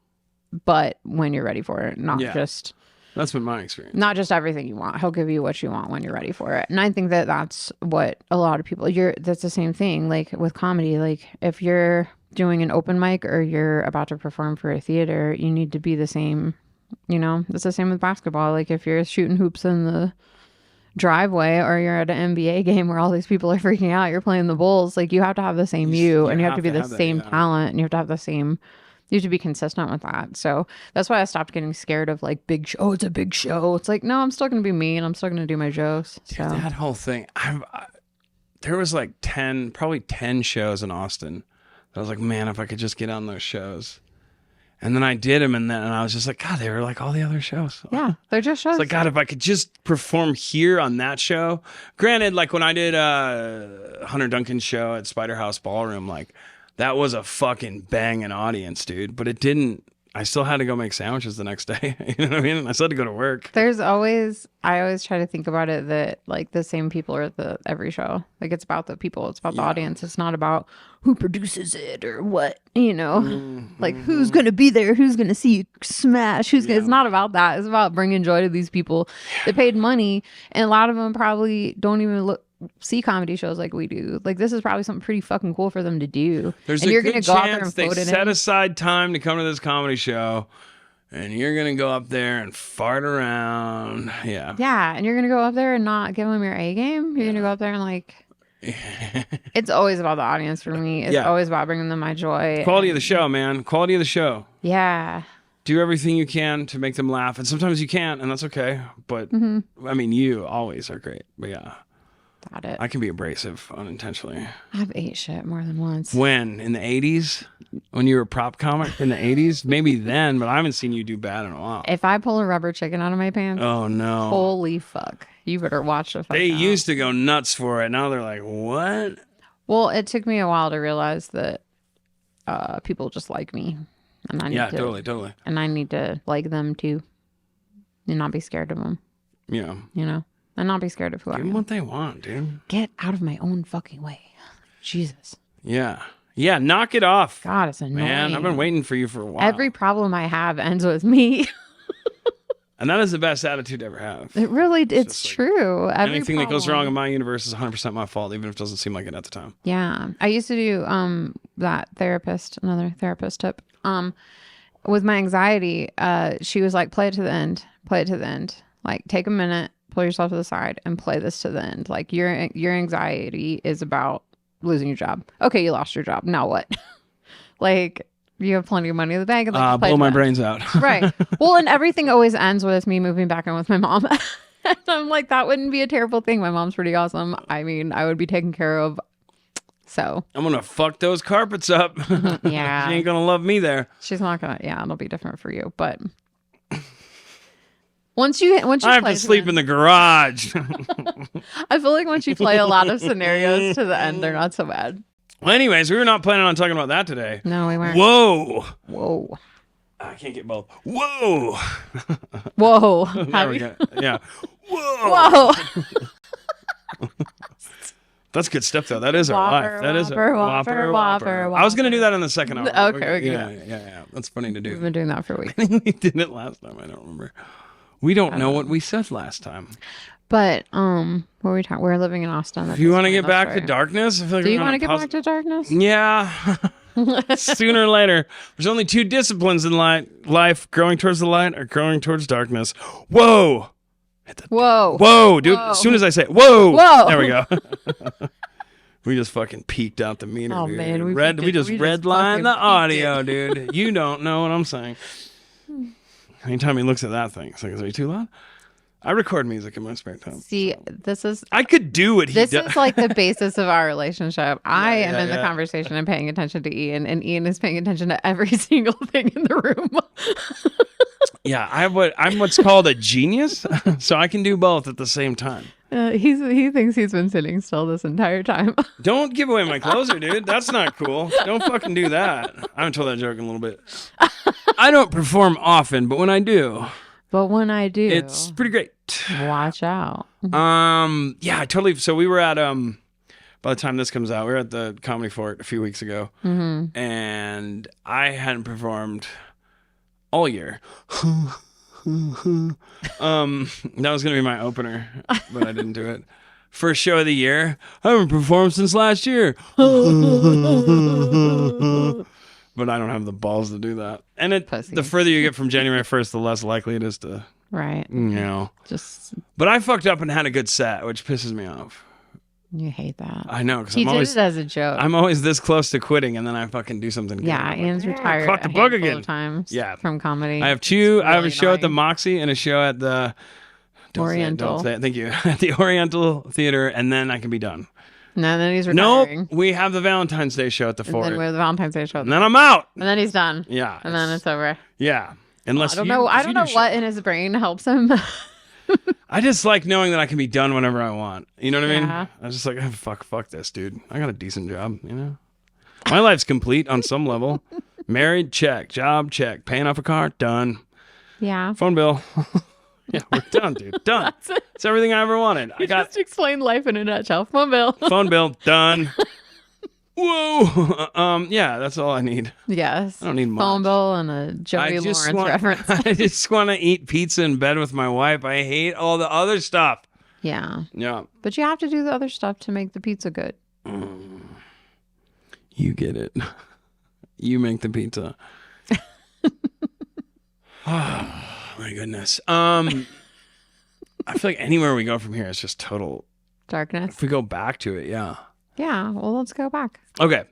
but when you're ready for it, not just... That's been my experience. Not just everything you want. He'll give you what you want when you're ready for it. And I think that that's what a lot of people, that's the same thing. Like with comedy, like if you're doing an open mic or you're about to perform for a theater, you need to be the same, it's the same with basketball. Like if you're shooting hoops in the driveway or you're at an NBA game where all these people are freaking out, you're playing the Bulls, like you have to have the same and you have to be the same talent and you have to have the same... You have to be consistent with that. So that's why I stopped getting scared of like big show. Oh, it's a big show. It's like, no, I'm still going to be me and I'm still going to do my jokes. Dude, that whole thing. There was like probably 10 shows in Austin. I was like, man, if I could just get on those shows. And then I did them and I was just like, God, they were like all the other shows. Yeah, they're just shows. It's like, God, if I could just perform here on that show. Granted, like when I did Hunter Duncan's show at Spider House Ballroom, like, that was a fucking banging audience, dude. But it didn't. I still had to go make sandwiches the next day. You know what I mean? I still had to go to work. I always try to think about it that like the same people are at every show. Like it's about the people, it's about the audience. It's not about who produces it or what, like who's going to be there, who's going to see you smash, it's not about that. It's about bringing joy to these people that paid money. And a lot of them probably don't even see comedy shows like we do. Like this is probably something pretty fucking cool for them to do. There's and a you're good gonna go out there chance and they set aside time to come to this comedy show, and you're gonna go up there and fart around. Yeah, and you're gonna go up there and not give them your A game. You're gonna go up there and like it's always about the audience for me. It's always about bringing them my joy. Quality of the show, man. Quality of the show. Yeah. Do everything you can to make them laugh, and sometimes you can't, and that's okay. But I mean, you always are great. But yeah. Got it. I can be abrasive unintentionally. I've ate shit more than once. When? In the 80s? When you were a prop comic in the 80s? Maybe then, but I haven't seen you do bad in a while. If I pull a rubber chicken out of my pants, oh no. Holy fuck. You better watch the fuck They out. used to go nuts for it. Now they're like, what? Well, it took me a while to realize that people just like me. And I need to, totally. And I need to like them too. And not be scared of them. Yeah. And not be scared of who I am. Give them what they want, dude. Get out of my own fucking way. Jesus. Yeah. Yeah, knock it off. God, it's annoying. Man, I've been waiting for you for a while. Every problem I have ends with me. And that is the best attitude to ever have. It really, it's true. Anything that goes wrong in my universe is 100% my fault, even if it doesn't seem like it at the time. Yeah. I used to do another therapist tip. With my anxiety, she was like, play it to the end. Play it to the end. Like, take a minute. Pull yourself to the side and play this to the end. Like your anxiety is about losing your job. Okay, you lost your job. Now what? Like you have plenty of money in the bank. And blow my brains out. Right. Well, and everything always ends with me moving back in with my mom. And I'm like, that wouldn't be a terrible thing. My mom's pretty awesome. I mean, I would be taken care of. So I'm gonna fuck those carpets up. Yeah. She ain't gonna love me there. She's not gonna. Yeah, it'll be different for you, but. Once you I have to sleep in the garage. I feel like once you play a lot of scenarios to the end, they're not so bad. Well, anyways, we were not planning on talking about that today. No, we weren't. Whoa. I can't get both. Whoa. Whoa. There we go. Yeah. Whoa. That's good stuff, though. That is our life. That is a whopper. I was going to do that in the second hour. Okay. Yeah. That's funny to do. We've been doing that for weeks. We did it last time. I don't remember. We don't know what we said last time. But we're living in Austin. If you want to get back to darkness, I feel like do you want to get back to darkness? Yeah. Sooner or later. There's only two disciplines in life: growing towards the light or growing towards darkness. Whoa. Whoa, dude. Whoa. As soon as I say whoa. There we go. We just fucking peaked out the meter, dude. Man, we just redlined the audio, dude. You don't know what I'm saying. Anytime he looks at that thing, it's like, is it too loud? I record music in my spare time. See, I could do what he does. This is like the basis of our relationship. I am in the conversation and paying attention to Ian, and Ian is paying attention to every single thing in the room. Yeah, I'm what's called a genius, so I can do both at the same time. He thinks he's been sitting still this entire time. Don't give away my closer, dude. That's not cool. Don't fucking do that. I haven't told that joke in a little bit. I don't perform often, but when I do, it's pretty great. Watch out. Yeah, totally. So we were at by the time this comes out, we were at the Comedy Fort a few weeks ago, and I hadn't performed all year. That was gonna be my opener, but I didn't do it. First show of the year. I haven't performed since last year. But I don't have the balls to do that. And the further you get from January 1st, the less likely it is to, right? But I fucked up and had a good set, which pisses me off. You hate that. I know, because he did it as a joke. I'm always this close to quitting, and then I fucking do something. Yeah, Ian's retired caught the bug again. Times. Yeah, from comedy. I have two. I have a show at the Moxie and a show at the Oriental. Don't say it. Thank you. At the Oriental Theater, and then I can be done. No, then he's retiring. Nope, we have the Valentine's Day show at the Fort. And then we have the Valentine's Day show. And then I'm out. And then he's done. Yeah. And then it's over. Yeah. Unless I don't know what in his brain helps him. I just like knowing that I can be done whenever I want. You know what I mean? Yeah. I was just like, fuck this, dude. I got a decent job, you know? My life's complete on some level. Married, check. Job, check. Paying off a car, done. Yeah. Phone bill. Yeah, we're done, dude. Done. It's everything I ever wanted. I got just explained life in a nutshell. Phone bill. Phone bill, done. Whoa. Yeah, that's all I need. Yes. I don't need much. Phone bill and a Joey Lawrence reference. I just want to eat pizza in bed with my wife. I hate all the other stuff. Yeah. Yeah. But you have to do the other stuff to make the pizza good. You get it. You make the pizza. Oh, my goodness. I feel like anywhere we go from here is just total darkness. If we go back to it, yeah. Yeah, well, let's go back. Okay.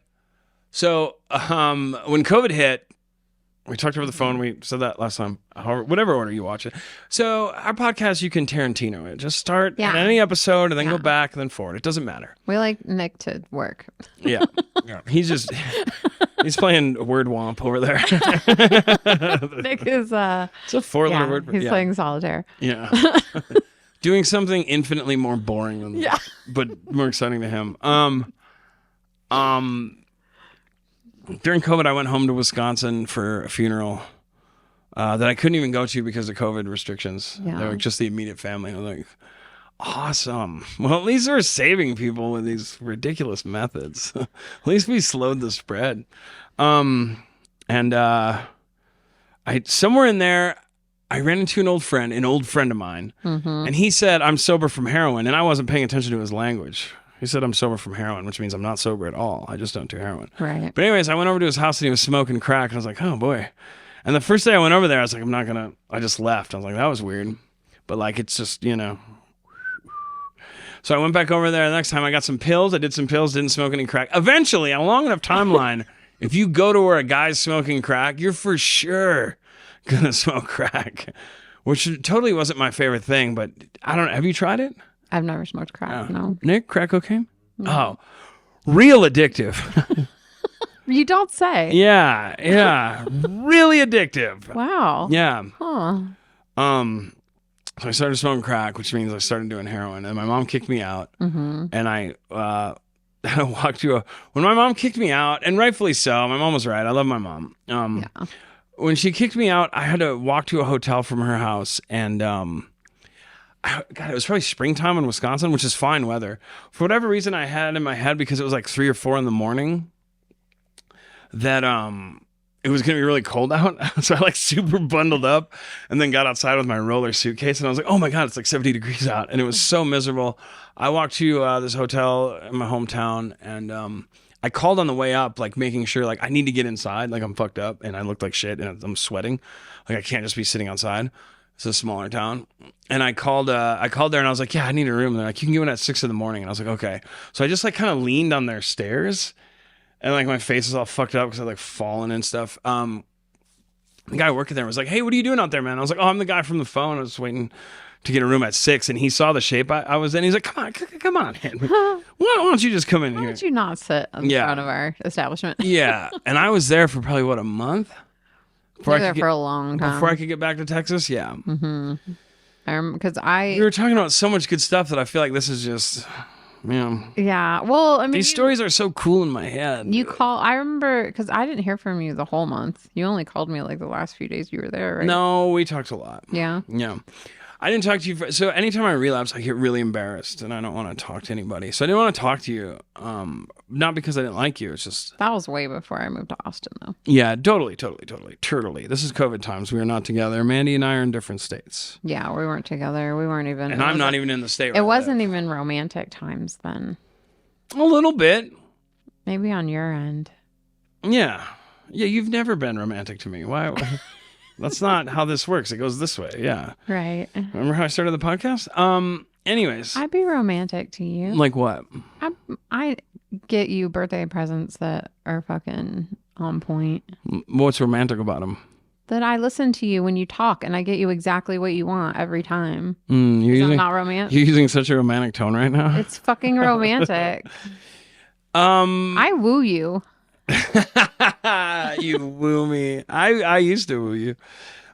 So, when COVID hit, we talked over the phone. We said that last time. However, whatever order you watch it. So, our podcast, you can Tarantino it. Just start at any episode and then go back and then forward. It doesn't matter. We like Nick to work. Yeah. He's playing word womp over there. Nick is it's a four-letter word. He's playing solitaire. Yeah. Doing something infinitely more boring than but more exciting to him. During COVID, I went home to Wisconsin for a funeral that I couldn't even go to because of COVID restrictions. Yeah. They were just the immediate family. And I was like, awesome. Well, at least we're saving people with these ridiculous methods. At least we slowed the spread. I somewhere in there, I ran into an old friend of mine, and he said, I'm sober from heroin, and I wasn't paying attention to his language. He said, I'm sober from heroin, which means I'm not sober at all. I just don't do heroin. Right. But anyways, I went over to his house, and he was smoking crack, and I was like, oh, boy. And the first day I went over there, I was like, I just left. I was like, that was weird. But, like, it's just, So I went back over there the next time. I got some pills. I did some pills, didn't smoke any crack. Eventually, on a long enough timeline, if you go to where a guy's smoking crack, you're for sure gonna smoke crack, which totally wasn't my favorite thing, but I don't know. Have you tried it? I've never smoked crack, no. Nick, crack cocaine? No. Oh, real addictive. You don't say. Yeah, really addictive. Wow. Yeah. Huh. So I started smoking crack, which means I started doing heroin, and my mom kicked me out, and I walked to when my mom kicked me out, and rightfully so. My mom was right. I love my mom. When she kicked me out, I had to walk to a hotel from her house, and God, it was probably springtime in Wisconsin, which is fine weather. For whatever reason, I had in my head, because it was like 3 or 4 in the morning, that it was gonna be really cold out. So I like super bundled up, and then got outside with my roller suitcase, and I was like, oh my God, it's like 70 degrees out, and it was so miserable. I walked to this hotel in my hometown, and I called on the way up, like making sure, like I need to get inside, like I'm fucked up and I looked like shit and I'm sweating, like I can't just be sitting outside. It's a smaller town, and I called there and I was like, yeah, I need a room. And they're like, you can get one at 6 a.m. And I was like, okay. So I just like kind of leaned on their stairs, and like my face is all fucked up because I like fallen and stuff. The guy working there was like, hey, what are you doing out there, man? I was like, oh, I'm the guy from the phone. I was waiting to get a room at 6, and he saw the shape I was in. He's like, come on, why don't you just come in here? Why don't you not sit in front of our establishment? Yeah, and I was there for probably, a month? For a long time. Before I could get back to Texas, yeah. Mm-hmm. Because we were talking about so much good stuff that I feel like this is just, Yeah, well, I mean, these stories are so cool in my head. I remember, because I didn't hear from you the whole month. You only called me like the last few days you were there, right? No, we talked a lot. Yeah? Yeah. I didn't talk to you. So anytime I relapse, I get really embarrassed, and I don't want to talk to anybody. So I didn't want to talk to you. Not because I didn't like you. It's just... That was way before I moved to Austin, though. Yeah, totally. This is COVID times. We are not together. Mandy and I are in different states. Yeah, we weren't together. We weren't even... And I'm not even in the state. It wasn't even romantic times then. A little bit. Maybe on your end. Yeah. Yeah, you've never been romantic to me. Why... That's not how this works. It goes this way. Yeah. Right. Remember how I started the podcast? Anyways. I'd be romantic to you. Like what? I get you birthday presents that are fucking on point. What's romantic about them? That I listen to you when you talk, and I get you exactly what you want every time. You're not romantic? You're using such a romantic tone right now. It's fucking romantic. I woo you. You woo me. I used to woo you.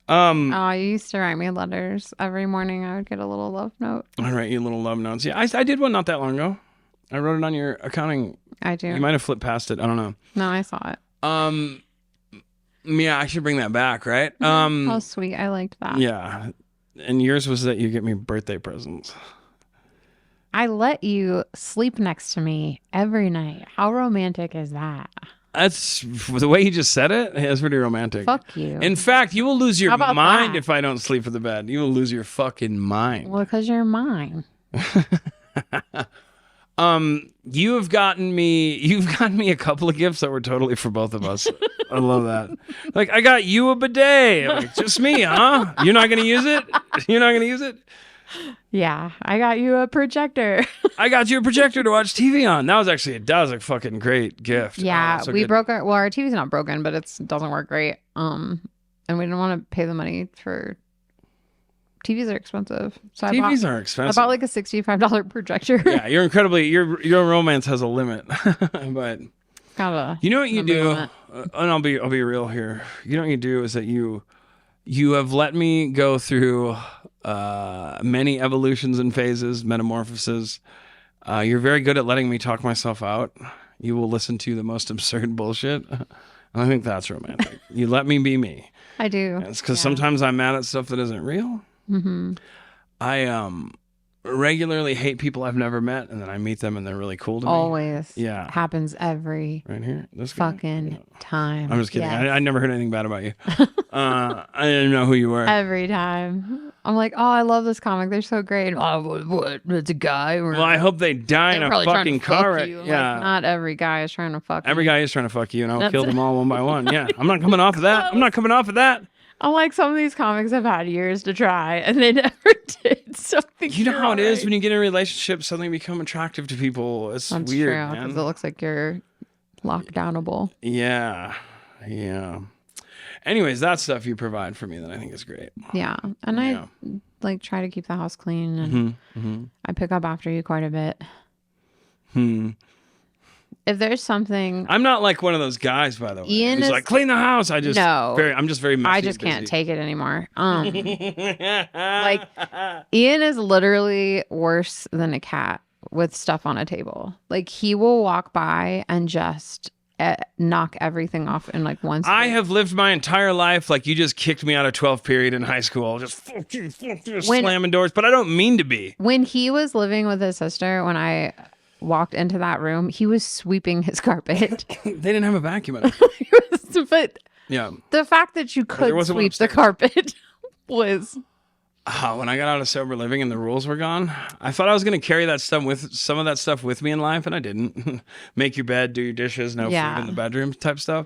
You used to write me letters every morning. I would get a little love note. I write you little love notes. Yeah, I did one not that long ago. I wrote it on your accounting. I do. You might have flipped past it. I don't know. No, I saw it. Yeah, I should bring that back, right? Oh, sweet. I liked that. Yeah. And yours was that you get me birthday presents. I let you sleep next to me every night. How romantic is that? That's the way you just said it. That's pretty romantic. Fuck you. In fact, you will lose your mind that? if I don't sleep with the bed. You will lose your fucking mind. Well, because you're mine. You've gotten me a couple of gifts that were totally for both of us. I love that. Like, I got you a bidet. Like, just me, huh? You're not gonna use it? You're not gonna use it? Yeah, I got you a projector. I got you a projector to watch TV on. That was a fucking great gift. Yeah, so we good. broke our TV's not broken, but it doesn't work great. And we didn't want to pay the money for TVs are expensive. So TVs are expensive. I bought like a $65 projector. Yeah, your romance has a limit. But you know what you do, and I'll be real here. You know what you do is that you have let me go through many evolutions and phases, metamorphoses. You're very good at letting me talk myself out. You will listen to the most absurd bullshit. I think that's romantic. You let me be me. I do. It's because sometimes I'm mad at stuff that isn't real. Mm-hmm. I regularly hate people I've never met, and then I meet them and they're really cool to me. Always. Yeah. Happens every right here. This guy? fucking time. I'm just kidding. Yes. I never heard anything bad about you. I didn't know who you were. Every time. I'm like, oh, I love this comic. They're so great. Oh, what? It's a guy. Well, I hope they die in a fucking car wreck. Yeah. Like, not every guy is trying to fuck you. Every guy is trying to fuck you, and I'll kill them all one by one. Yeah. I'm not coming off of that. I'm not coming off of that. I'm like, some of these comics have had years to try, and they never did something. You know how it is when you get in a relationship, suddenly become attractive to people. It's That's weird, true, man. because it looks like you're lockdownable. Yeah. Anyways, that stuff you provide for me that I think is great. Yeah, and I like try to keep the house clean, and I pick up after you quite a bit. If there's something, I'm not like one of those guys, by the way. Ian He's is like, clean the house. I'm just very messy. I just can't take it anymore. Like Ian is literally worse than a cat with stuff on a table. Like he will walk by and just knock everything off in like one. I have lived my entire life like you just kicked me out of 12th period in high school, just slamming doors. But I don't mean to be. When he was living with his sister, when I walked into that room, he was sweeping his carpet. They didn't have a vacuum. But yeah, the fact that you could sweep the carpet was. When I got out of sober living and the rules were gone, I thought I was going to carry some of that stuff with me in life, and I didn't. Make your bed, do your dishes, no food in the bedroom type stuff.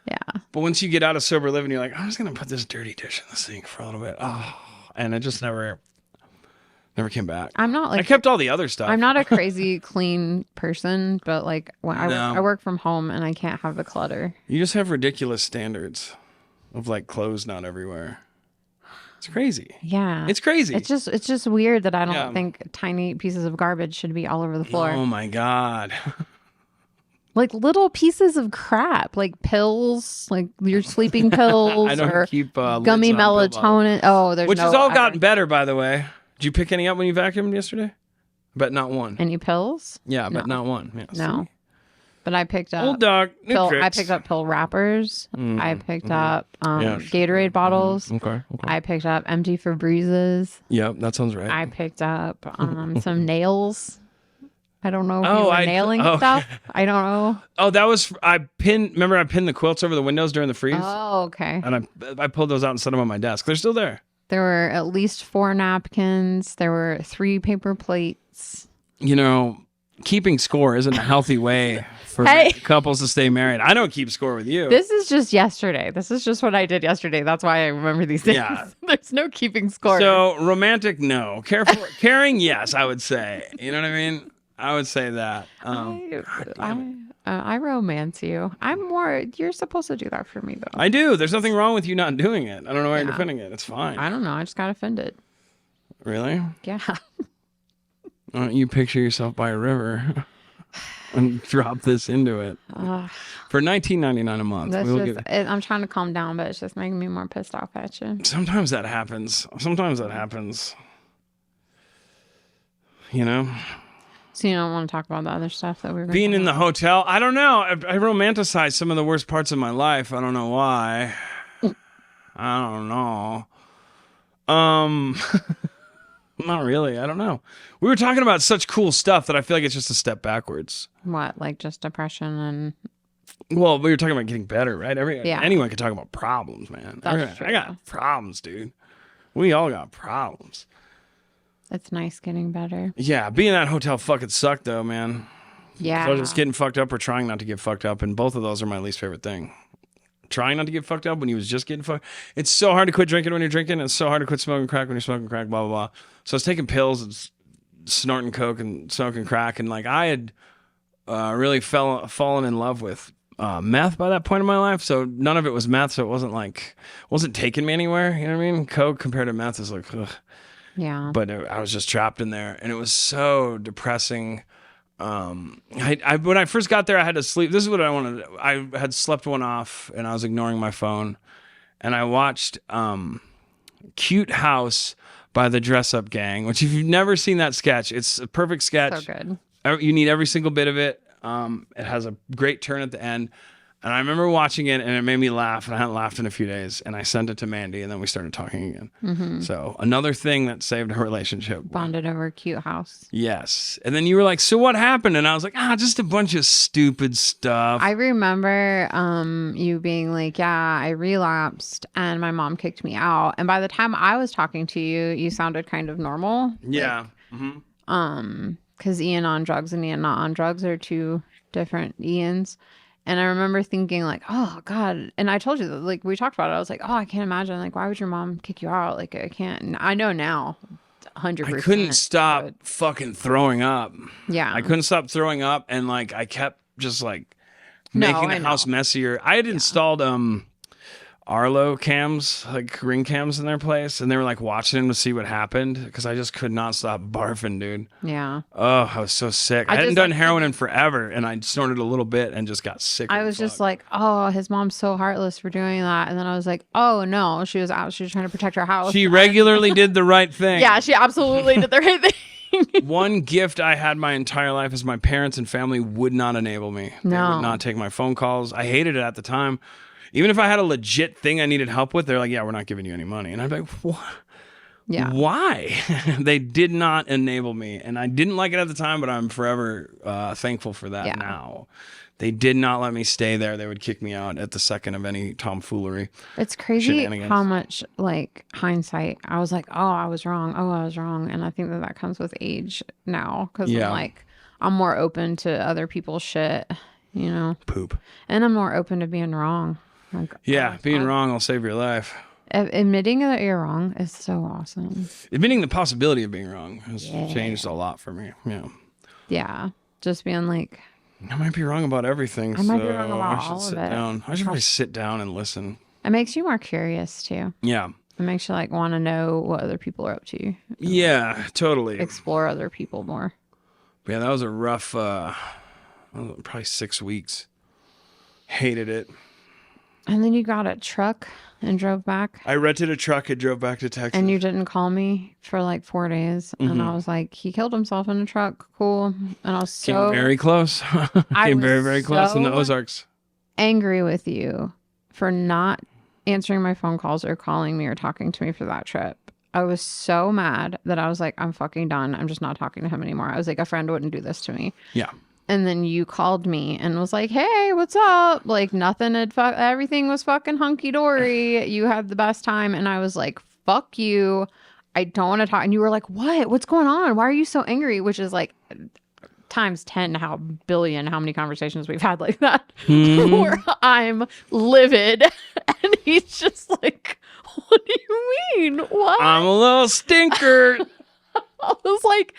Yeah. But once you get out of sober living, you're like, I'm just going to put this dirty dish in the sink for a little bit. And it just never came back. I'm not like I kept all the other stuff. I'm not a crazy clean person, but like when I work from home and I can't have the clutter. You just have ridiculous standards of like clothes not everywhere. It's crazy. Yeah. It's crazy. It's just weird that I don't think tiny pieces of garbage should be all over the floor. Oh my God. Like little pieces of crap, like pills, like your sleeping pills. I don't or keep gummy melatonin. Oh, there's which has all gotten better, by the way. Did you pick any up when you vacuumed yesterday? I bet not one. Any pills? Yeah, but not one. Yeah, no. But I picked up old dog. I picked up pill wrappers. I picked up Gatorade bottles. Okay. I picked up empty Febrezes. Yep, that sounds right. I picked up some nails. I don't know if you were nailing stuff. I don't know. Oh, that was I pinned the quilts over the windows during the freeze. Oh, okay. And I pulled those out and set them on my desk. They're still there. There were at least 4 napkins. There were 3 paper plates. You know, keeping score isn't a healthy way for couples to stay married. I don't keep score with you. This is just yesterday. This is just what I did yesterday. That's why I remember these things. Yeah. There's no keeping score. So romantic, no. Careful, caring, yes, I would say. You know what I mean? I would say that. I romance you. You're supposed to do that for me, though. I do. There's nothing wrong with you not doing it. I don't know why you're defending it. It's fine. I don't know. I just got offended. Really? Yeah. Why don't you picture yourself by a river and drop this into it for $19.99 a month? I'm trying to calm down, but it's just making me more pissed off at you. Sometimes that happens. You know? So you don't want to talk about the other stuff that we were being in the hotel? I don't know. I romanticize some of the worst parts of my life. I don't know why. I don't know. Not really. I don't know. We were talking about such cool stuff that I feel like it's just a step backwards. What, like just depression and... Well, we were talking about getting better, right? Yeah. Anyone can talk about problems, man. That's true. I got problems, dude. We all got problems. It's nice getting better. Yeah, being in that hotel fucking sucked, though, man. Yeah. So just getting fucked up or trying not to get fucked up, and both of those are my least favorite thing. Trying not to get fucked up when he was just getting fucked. It's so hard to quit drinking when you're drinking. It's so hard to quit smoking crack when you're smoking crack, blah, blah, blah. So I was taking pills and snorting coke and smoking crack, and like I had really fallen in love with meth by that point in my life. So none of it was meth, so it wasn't taking me anywhere. You know what I mean? Coke compared to meth is like, ugh. Yeah. But I was just trapped in there, and it was so depressing. When I first got there, I had to sleep. This is what I wanted. I had slept one off, and I was ignoring my phone, and I watched Cute House by the Dress Up Gang, which if you've never seen that sketch, it's a perfect sketch. So good. You need every single bit of it. It has a great turn at the end. And I remember watching it, and it made me laugh, and I hadn't laughed in a few days. And I sent it to Mandy, and then we started talking again. Mm-hmm. So another thing that saved our relationship. Bonded over Cute House. Yes. And then you were like, so what happened? And I was like, just a bunch of stupid stuff. I remember you being like, yeah, I relapsed, and my mom kicked me out. And by the time I was talking to you, you sounded kind of normal. Yeah. Like, because Ian on drugs and Ian not on drugs are two different Ians. And I remember thinking like, oh God. And I told you that, like, we talked about it. I was like, oh, I can't imagine. Like, why would your mom kick you out? Like, I can't. And I know now, 100%. I couldn't stop fucking throwing up. Yeah. I couldn't stop throwing up. And like, I kept just like making the house messier. I had installed, Arlo cams, like ring cams in their place, and they were like watching them to see what happened because I just could not stop barfing, dude. Yeah. Oh, I was so sick. I hadn't done heroin in forever, and I snorted a little bit and just got sick. I was just like, oh, his mom's so heartless for doing that. And then I was like, oh no, she was out. She was trying to protect her house. She regularly did the right thing. Yeah, she absolutely did the right thing. One gift I had my entire life is my parents and family would not enable me. No. They would not take my phone calls. I hated it at the time. Even if I had a legit thing I needed help with, they're like, yeah, we're not giving you any money. And I'd be like, what? Yeah. Why? They did not enable me. And I didn't like it at the time, but I'm forever thankful for that now. They did not let me stay there. They would kick me out at the second of any tomfoolery. It's crazy how much, like, hindsight. I was like, oh, I was wrong. Oh, I was wrong. And I think that comes with age now. Because I'm more open to other people's shit, you know? Poop. And I'm more open to being wrong. Like, being wrong will save your life. Admitting that you're wrong is so awesome. Admitting the possibility of being wrong has changed a lot for me. Yeah. Yeah. Just being like, I might be wrong about everything. I might be wrong about all of it. I should probably sit down and listen. It makes you more curious too. Yeah. It makes you like want to know what other people are up to. Yeah, totally. Explore other people more. But yeah, that was a rough, probably 6 weeks. Hated it. And then you got a truck and drove back. I rented a truck and drove back to Texas. And you didn't call me for like 4 days. Mm-hmm. And I was like, he killed himself in a truck. Cool. And I was so... Came very close. Came very, very close in the Ozarks. Angry with you for not answering my phone calls or calling me or talking to me for that trip. I was so mad that I was like, I'm fucking done. I'm just not talking to him anymore. I was like, a friend wouldn't do this to me. Yeah. And then you called me and was like, hey, what's up? Like nothing had everything was fucking hunky dory. You had the best time. And I was like, fuck you. I don't want to talk. And you were like, what? What's going on? Why are you so angry? Which is like times 10 how many conversations we've had like that. Mm-hmm. Where I'm livid. And he's just like, what do you mean? What? I'm a little stinker. I was like,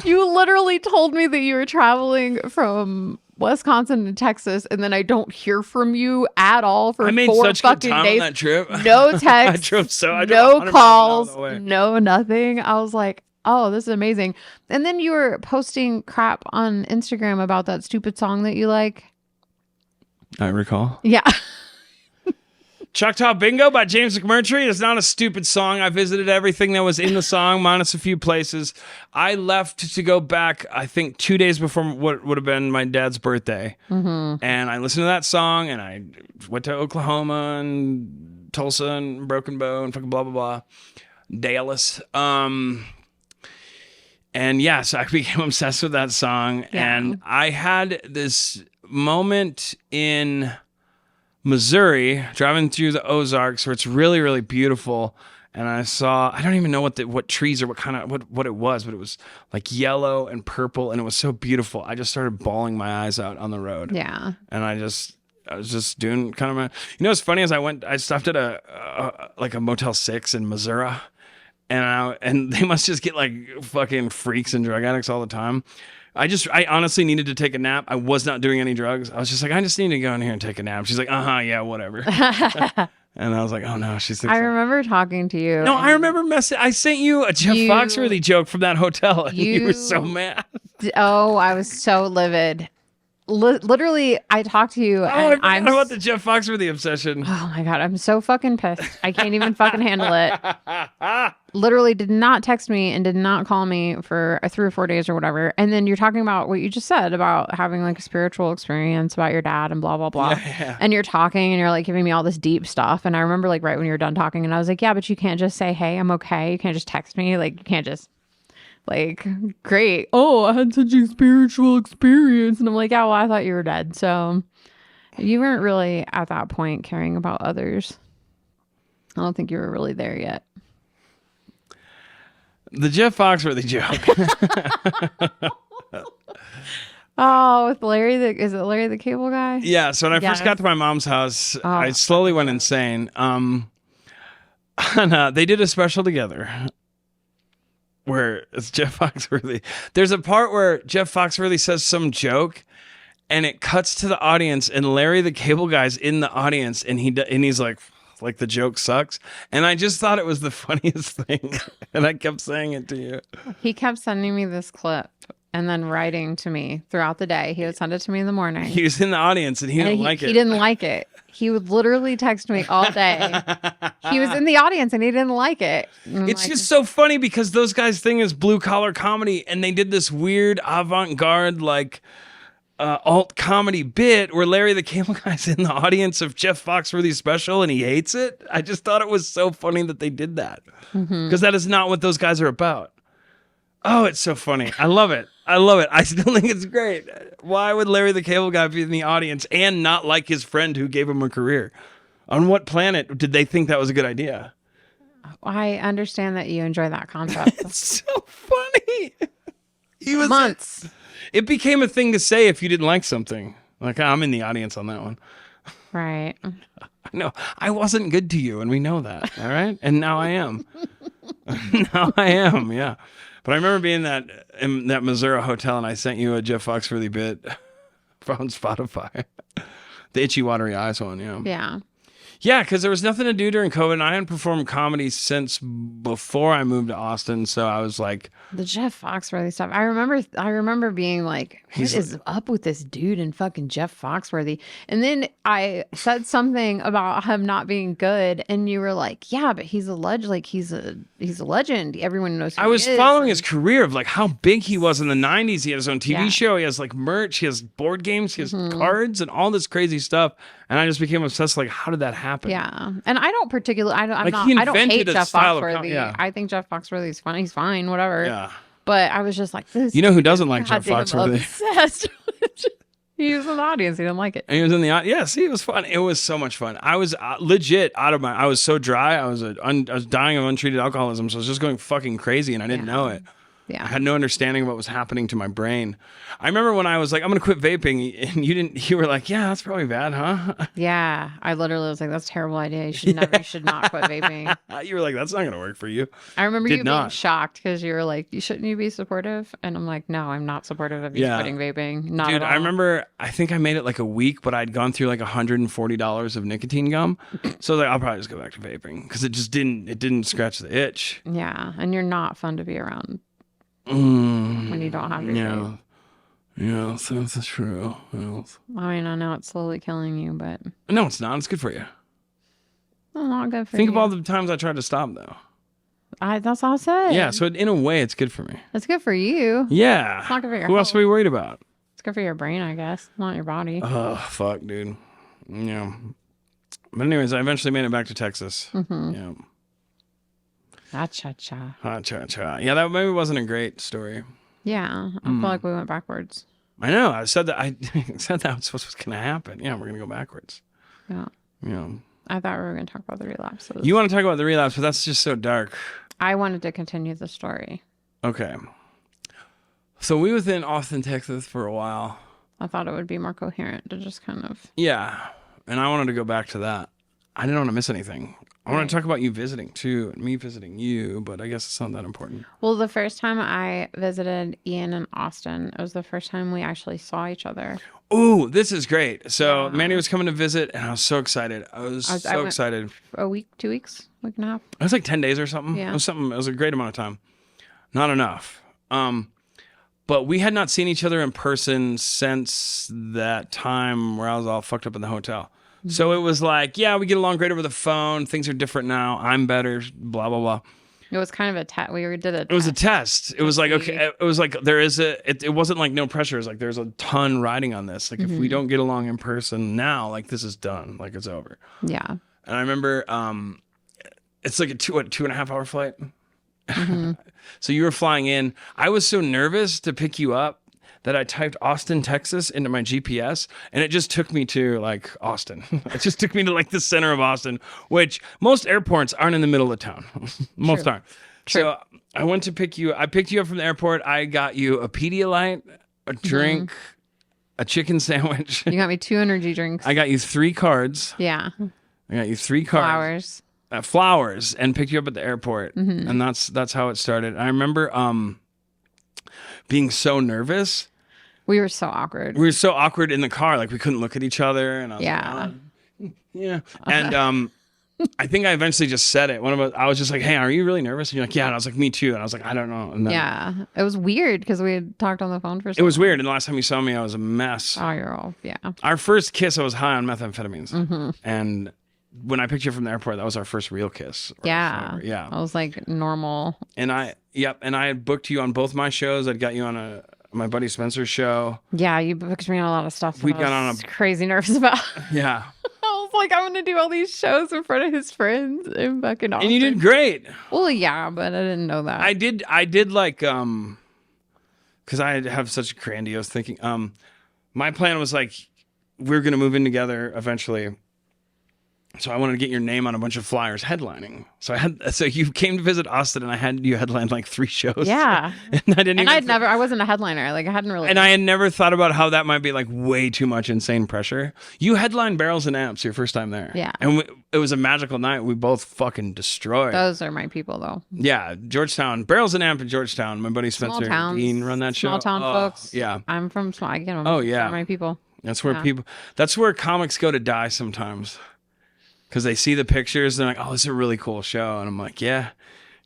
you literally told me that you were traveling from Wisconsin to Texas, and then I don't hear from you at all for 4 fucking days. I made such good time on that trip. No text. No calls. No nothing. I was like, oh, this is amazing. And then you were posting crap on Instagram about that stupid song that you like. I recall. Yeah. Choctaw Bingo by James McMurtry is not a stupid song. I visited everything that was in the song, minus a few places. I left to go back, I think, 2 days before what would have been my dad's birthday. Mm-hmm. And I listened to that song, and I went to Oklahoma and Tulsa and Broken Bow and fucking blah, blah, blah. Dallas. And yeah, so I became obsessed with that song. Yeah. And I had this moment in Missouri driving through the Ozarks where it's really, really beautiful. And I don't even know what trees or what it was, but it was like yellow and purple and it was so beautiful. I just started bawling my eyes out on the road. Yeah. And I was just doing kind of what's funny is I stopped at a Motel 6 in Missouri. And they must just get like fucking freaks and drug addicts all the time. I honestly needed to take a nap. I was not doing any drugs. I was just like, I just need to go in here and take a nap. She's like, yeah, whatever. And I was like, oh no, she's. I remember talking to you. No, I remember I sent you a Jeff Foxworthy joke from that hotel, and you were so mad. Oh, I was so livid. Literally, I talked to you. And I forgot about the Jeff Foxworthy obsession. Oh my God, I'm so fucking pissed. I can't even fucking handle it. Literally did not text me and did not call me for 3 or 4 days or whatever. And then you're talking about what you just said about having like a spiritual experience about your dad and blah, blah, blah. Yeah. And you're talking and you're like giving me all this deep stuff. And I remember like right when you were done talking and I was like, yeah, but you can't just say, hey, I'm okay. You can't just text me. Like you can't just like, great. Oh, I had such a spiritual experience. And I'm like, yeah, well, I thought you were dead. So you weren't really at that point caring about others. I don't think you were really there yet. The Jeff Foxworthy joke. Oh, with Larry, is it Larry the Cable Guy? Yeah. So when I first got to my mom's house, I slowly went insane. And they did a special together where it's Jeff Foxworthy. There's a part where Jeff Foxworthy says some joke and it cuts to the audience and Larry the Cable Guy's in the audience and he's like the joke sucks. And I just thought it was the funniest thing. And I kept saying it to you. He kept sending me this clip and then writing to me throughout the day. He would send it to me in the morning. He was in the audience and he didn't like it. He didn't like it. He would literally text me all day. He was in the audience and he didn't like it. It's just so funny because those guys' thing is blue collar comedy and they did this weird avant-garde like alt comedy bit where Larry the Cable Guy's in the audience of Jeff Foxworthy's special and he hates it. I just thought it was so funny that they did that because that is not what those guys are about. Oh, it's so funny. I love it. I still think it's great. Why would Larry the Cable Guy be in the audience and not like his friend who gave him a career? On what planet did they think that was a good idea? I understand that you enjoy that concept. It's so funny. He was months. It became a thing to say if you didn't like something. Like, I'm in the audience on that one. Right. No, I wasn't good to you, and we know that. All right? And now I am. Yeah. But I remember being in that Missouri hotel, and I sent you a Jeff Foxworthy bit from Spotify. The Itchy Watery Eyes one, yeah. Yeah. Yeah, because there was nothing to do during COVID. And I hadn't performed comedy since before I moved to Austin, so I was like... The Jeff Foxworthy stuff. I remember being like, what is up with this dude and fucking Jeff Foxworthy? And then I said something about him not being good, and you were like, yeah, but he's a legend. Like, he's a legend. Everyone knows who I was following his career of like how big he was in the 90s. He had his own TV show. He has like merch. He has board games. He has cards and all this crazy stuff. And I just became obsessed. Like, how did that happen? Yeah, and I don't particularly. I don't hate Jeff Foxworthy. I think Jeff Foxworthy is funny. He's fine, whatever. Yeah. But I was just like, this. You know who doesn't like Jeff Foxworthy? Obsessed. He was in the audience. He didn't like it. And he was in the audience. Yes, he was fun. It was so much fun. I was legit out of I was so dry. I was dying of untreated alcoholism. So I was just going fucking crazy, and I didn't know it. Yeah. I had no understanding of what was happening to my brain. I remember when I was like, I'm going to quit vaping, and you were like, yeah, that's probably bad, huh? Yeah. I literally was like, that's a terrible idea. You should not quit vaping. You were like, that's not going to work for you. I remember you being shocked because you were like, shouldn't you be supportive? And I'm like, no, I'm not supportive of you quitting vaping. Not Dude, at all. I remember, I think I made it like a week, but I'd gone through like $140 of nicotine gum. So I was like, I'll probably just go back to vaping because it didn't scratch the itch. Yeah. And you're not fun to be around. When you don't have your vape. Yeah, so that's true. Yes. I mean, I know it's slowly killing you, but no, it's not. It's good for you. Well, not good for you. Think of all the times I tried to stop, though. That's all I said. Yeah, so in a way, it's good for me. It's good for you. Yeah. It's not good for your Who else are we worried about? It's good for your brain, I guess, not your body. Oh, fuck, dude. Yeah. But anyways, I eventually made it back to Texas. Yeah. Cha-cha-cha. Ha-cha-cha. Yeah, that maybe wasn't a great story. Yeah, I feel like we went backwards. I know. I said that. I said that was what's going to happen. Yeah, we're going to go backwards. Yeah. Yeah. I thought we were going to talk about the relapses. You want to talk about the relapse, but that's just so dark. I wanted to continue the story. Okay. So we was in Austin, Texas for a while. I thought it would be more coherent to just kind of... Yeah. And I wanted to go back to that. I didn't want to miss anything. I want to talk about you visiting too, and me visiting you, but I guess it's not that important. Well, the first time I visited Ian in Austin, it was the first time we actually saw each other. Ooh, this is great. So Mandy was coming to visit, and I was so excited. I was so excited. A week, 2 weeks, week and a half. It was like 10 days or something. Yeah. It was something. It was a great amount of time. Not enough. But we had not seen each other in person since that time where I was all fucked up in the hotel. So it was like, yeah, we get along great over the phone. Things are different now. I'm better. Blah blah blah. It was kind of a test. We did it. It was a test. It was like, okay. It was like there is it wasn't like no pressure. It was like there's a ton riding on this. Like if we don't get along in person now, like this is done. Like it's over. Yeah. And I remember, it's like a 2.5 hour flight. So you were flying in. I was so nervous to pick you up that I typed Austin, Texas into my GPS, and it just took me to like Austin. It just took me to like the center of Austin, which most airports aren't in the middle of town. Most aren't. True. So I went to pick you. I picked you up from the airport. I got you a Pedialyte, a drink, a chicken sandwich. You got me 2 energy drinks. I got you 3 cards. Yeah. I got you 3 cards. Flowers, and picked you up at the airport. And that's how it started. I remember being so nervous. We were so awkward. We were so awkward in the car, like we couldn't look at each other. And I was like, yeah. And I think I eventually just said it. I was just like, hey, are you really nervous? And you're like, yeah. And I was like, me too. And I was like, I don't know. And then, it was weird because we had talked on the phone for so It was weird. And the last time you saw me, I was a mess. Oh, you're all, Our first kiss, I was high on methamphetamines. And when I picked you from the airport, that was our first real kiss. Yeah. I was like normal. And I had booked you on both my shows. I'd got you on my buddy Spencer's show. Yeah, you booked me on a lot of stuff. We got on crazy nervous about. Yeah. I was like, I'm gonna do all these shows in front of his friends in fucking Austin. And you did great. Well, yeah, but I didn't know that. I did like because I have such grandiose thinking. My plan was like we're gonna move in together eventually. So I wanted to get your name on a bunch of flyers headlining. So you came to visit Austin, and I had you headline like 3 shows. Yeah. And I wasn't a headliner. Like I hadn't really. And I had never thought about how that might be like way too much insane pressure. You headlined Barrels and Amps your first time there. Yeah. And it was a magical night. We both fucking destroyed. Those are my people though. Yeah. Georgetown. Barrels and Amp in Georgetown. My buddy Spencer Dean run that show. Small town folks. Yeah. I'm from small. I get them. Oh yeah. My people. That's where comics go to die sometimes. Because they see the pictures, they're like, oh, it's a really cool show. And I'm like, yeah,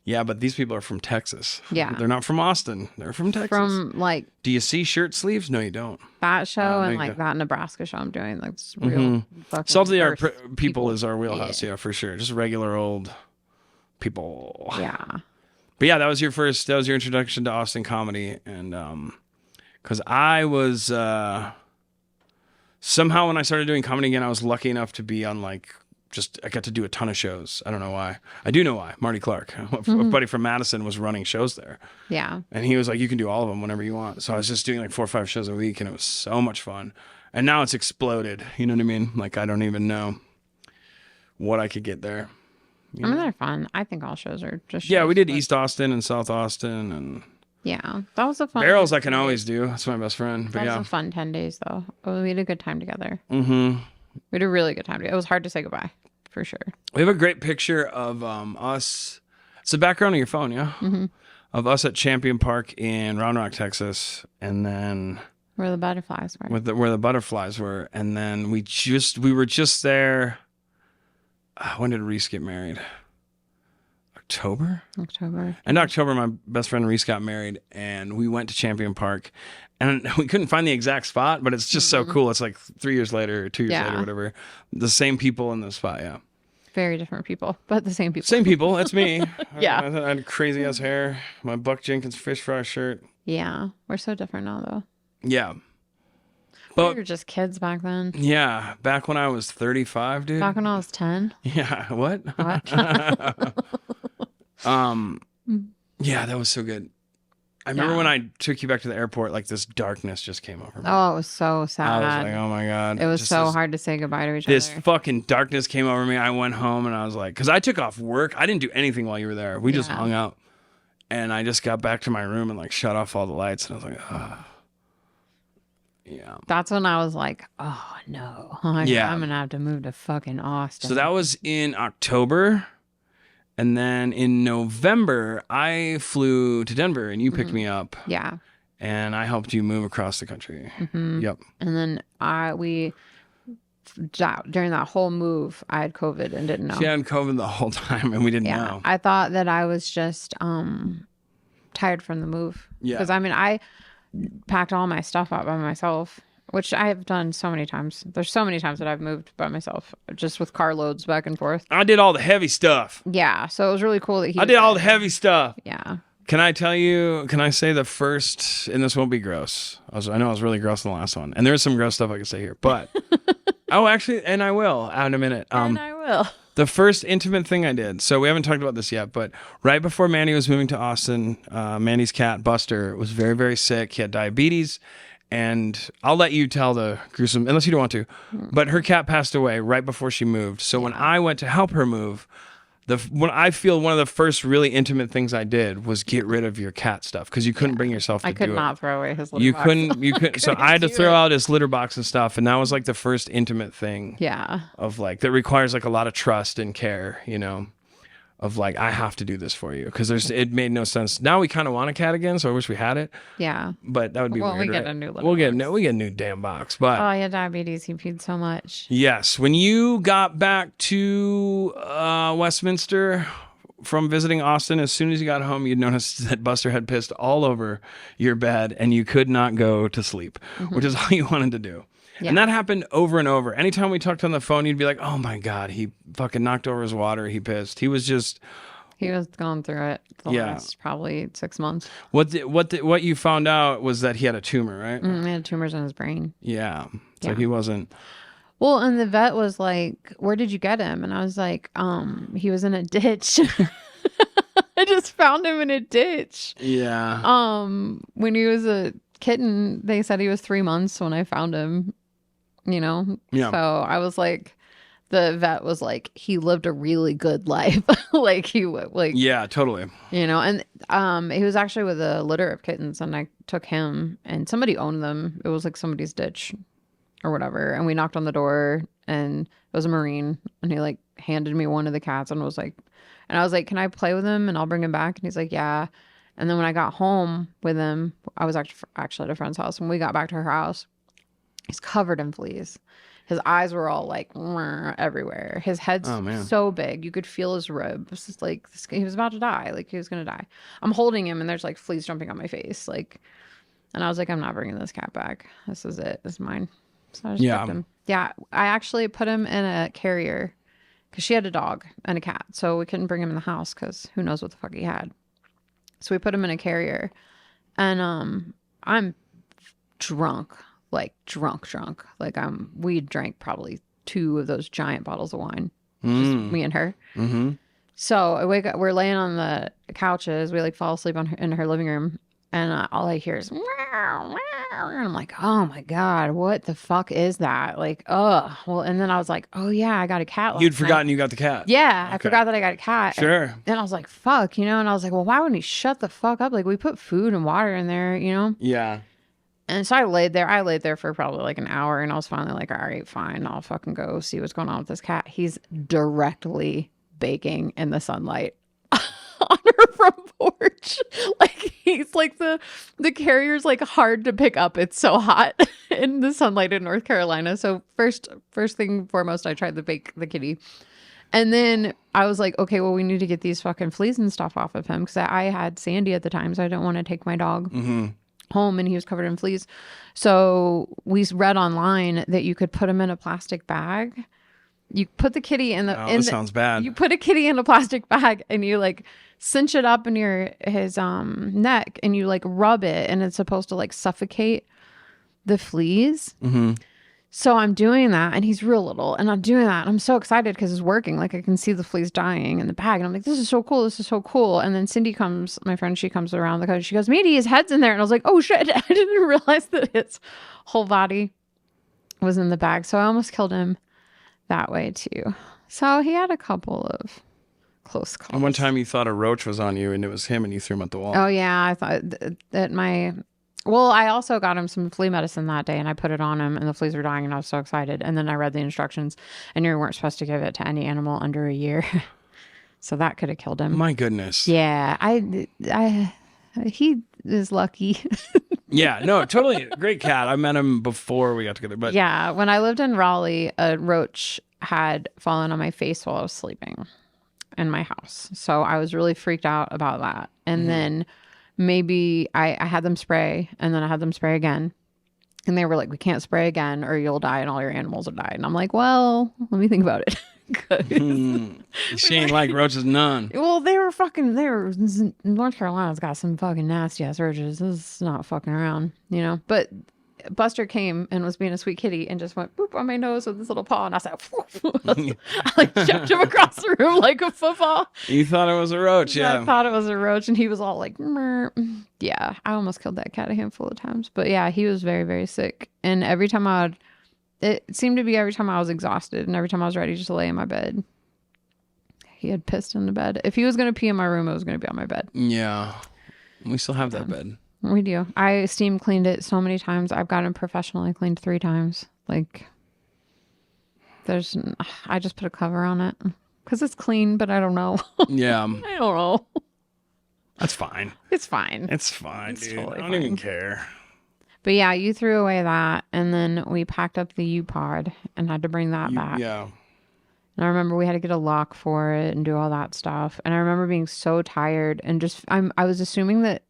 but these people are from Texas. Yeah. They're not from Austin. They're from Texas. From like... Do you see shirt sleeves? No, you don't. That show and like that Nebraska show I'm doing. Like it's real fucking... Salty Art people is our wheelhouse, yeah, for sure. Just regular old people. Yeah. But yeah, that was your introduction to Austin comedy. And because I was... somehow when I started doing comedy again, I was lucky enough to be on like... I got to do a ton of shows. I don't know why. I do know why. Marty Clark, a buddy from Madison, was running shows there. Yeah. And he was like, you can do all of them whenever you want. So I was just doing like 4 or 5 shows a week, and it was so much fun. And now it's exploded. You know what I mean? Like, I don't even know what I could get there. I mean, they're fun. I think all shows are just shows. Yeah, we did East Austin and South Austin. And yeah, that was a fun... Barrels I can always do. That's my best friend. But that was a fun 10 days, though. Oh, we had a good time together. Mm-hmm. We had a really good time together. It was hard to say goodbye. For sure. We have a great picture of us. It's the background of your phone, yeah? Mm-hmm. Of us at Champion Park in Round Rock, Texas. And then... Where the butterflies were. Where the butterflies were. And then we were just there. When did Reese get married? October. In October, my best friend Reese got married. And we went to Champion Park. And we couldn't find the exact spot, but it's just so cool. It's like 3 years later or 2 years later, whatever. The same people in the spot, yeah. Very different people, but the same people. Same people. That's me. Yeah. I had crazy ass hair. My Buck Jenkins fish fry shirt. Yeah. We're so different now, though. Yeah. We were just kids back then. Yeah, back when I was 35, dude. Back when I was 10. Yeah, what? Yeah, that was so good. I remember when I took you back to the airport, like this darkness just came over me. Oh, it was so sad. I was like, oh my God. It was so hard to say goodbye to each other. This fucking darkness came over me. I went home and I was like, because I took off work. I didn't do anything while you were there. We just hung out. And I just got back to my room and like shut off all the lights. And I was like, oh. Yeah. That's when I was like, oh no. I'm going to have to move to fucking Austin. So that was in October. And then in November, I flew to Denver and you picked me up. Yeah. And I helped you move across the country. Yep. And then during that whole move, I had COVID and didn't know. She had COVID the whole time and we didn't know. I thought that I was just tired from the move. Yeah. Because I mean, I packed all my stuff up by myself, which I have done so many times. There's so many times that I've moved by myself, just with carloads back and forth. I did all the heavy stuff. Yeah, so it was really cool that I did all the heavy stuff. Yeah. Can I say the first, and this won't be gross. I know I was really gross in the last one, and there's some gross stuff I can say here, but, actually, and I will in a minute. And I will. The first intimate thing I did, so we haven't talked about this yet, but right before Mandy was moving to Austin, Mandy's cat, Buster, was very, very sick. He had diabetes. And I'll let you tell the gruesome, unless you don't want to, but her cat passed away right before she moved. So when I went to help her move, when I feel one of the first really intimate things I did was get rid of your cat stuff because you couldn't bring yourself to do it. I could not throw away his litter box. You couldn't. So I had to throw out his litter box and stuff, and that was like the first intimate thing. Yeah. Of like that requires like a lot of trust and care, you know. Of like, I have to do this for you because it made no sense. Now we kind of want a cat again, so I wish we had it. Yeah, but that would be weird. We get a new little. We get a new damn box. But he had diabetes. He peed so much. Yes, when you got back to Westminster from visiting Austin, as soon as you got home, you'd noticed that Buster had pissed all over your bed, and you could not go to sleep, which is all you wanted to do. Yeah. And that happened over and over. Anytime we talked on the phone, you'd be like, oh my God, he fucking knocked over his water. He pissed. He was going through it the last probably 6 months. What you found out was that he had a tumor, right? He had tumors in his brain. Yeah. So he wasn't. Well, and the vet was like, where did you get him? And I was like, he was in a ditch. I just found him in a ditch. Yeah. When he was a kitten, they said he was 3 months when I found him. You know? Yeah. So I was like, the vet was like, he lived a really good life. Yeah, totally. You know, and he was actually with a litter of kittens, and I took him, and somebody owned them. It was like somebody's ditch or whatever. And we knocked on the door, and it was a Marine, and he like handed me one of the cats and was like, and I was like, can I play with him and I'll bring him back? And he's like, yeah. And then when I got home with him, I was actually at a friend's house. When we got back to her house, he's covered in fleas. His eyes were all like everywhere. His head's so big. You could feel his rib. This is like, he was about to die. Like he was going to die. I'm holding him and there's like fleas jumping on my face. Like, and I was like, I'm not bringing this cat back. This is it. This is mine. So I just kept him. Yeah. I actually put him in a carrier because she had a dog and a cat. So we couldn't bring him in the house because who knows what the fuck he had. So we put him in a carrier, and I'm drunk. Like drunk. Like we drank probably 2 of those giant bottles of wine, just me and her. Mm-hmm. So I wake up, we're laying on the couches. We like fall asleep in her living room, and all I hear is meow, meow. And I'm like, oh my God, what the fuck is that? Like, well, and then I was like, oh yeah, I got a cat. You'd forgotten you got the cat. Yeah, okay. I forgot that I got a cat. Sure. And I was like, fuck, you know, and I was like, well, why wouldn't he shut the fuck up? Like we put food and water in there, you know? Yeah. And so I laid there for probably like an hour, and I was finally like, all right, fine, I'll fucking go see what's going on with this cat. He's directly baking in the sunlight on her front porch. Like he's like the carrier's like hard to pick up. It's so hot in the sunlight in North Carolina. So first thing foremost, I tried to bake the kitty. And then I was like, okay, well, we need to get these fucking fleas and stuff off of him, because I had Sandy at the time, so I didn't want to take my dog home and he was covered in fleas. So we read online that you could put him in a plastic bag. You put the kitty in the. That sounds bad. You put a kitty in a plastic bag and you like cinch it up near his neck and you like rub it, and it's supposed to like suffocate the fleas. Mm-hmm. So I'm doing that, and he's real little, and I'm doing that, and I'm so excited because it's working. Like I can see the fleas dying in the bag, and I'm like, this is so cool. This is so cool. And then Cindy comes, my friend, she comes around the couch. She goes, Mandy, his head's in there. And I was like, oh shit. I didn't realize that his whole body was in the bag. So I almost killed him that way too. So he had a couple of close calls. And one time you thought a roach was on you and it was him and you threw him at the wall. Oh yeah. I thought that I also got him some flea medicine that day, and I put it on him, and the fleas were dying, and I was so excited. And then I read the instructions, and you weren't supposed to give it to any animal under a year. So that could have killed him. My goodness. Yeah. He is lucky. Yeah, no, totally. Great cat. I met him before we got together. But yeah. When I lived in Raleigh, a roach had fallen on my face while I was sleeping in my house. So I was really freaked out about that. And then maybe I had them spray, and then I had them spray again. And they were like, we can't spray again or you'll die and all your animals will die. And I'm like, well, let me think about it. She ain't like roaches none. Well, North Carolina's got some fucking nasty ass roaches. This is not fucking around, you know? But Buster came and was being a sweet kitty and just went boop on my nose with his little paw, and I said, I like chucked him across the room like a football. You thought it was a roach, yeah. I thought it was a roach, and he was all like, Mer. Yeah, I almost killed that cat a handful of times. But yeah, he was very, very sick. And every time it seemed to be every time I was exhausted and every time I was ready just to lay in my bed, he had pissed in the bed. If he was going to pee in my room, it was going to be on my bed. Yeah. We still have that bed. We do. I steam cleaned it so many times. I've got him professionally cleaned 3 times. Like, I just put a cover on it because it's clean, but I don't know. Yeah. I don't know. That's fine. It's fine. It's fine, dude. Totally I don't fine. even care. But yeah, you threw away that, and then we packed up the U-Pod and had to bring that back. Yeah. And I remember we had to get a lock for it and do all that stuff. And I remember being so tired and just I was assuming that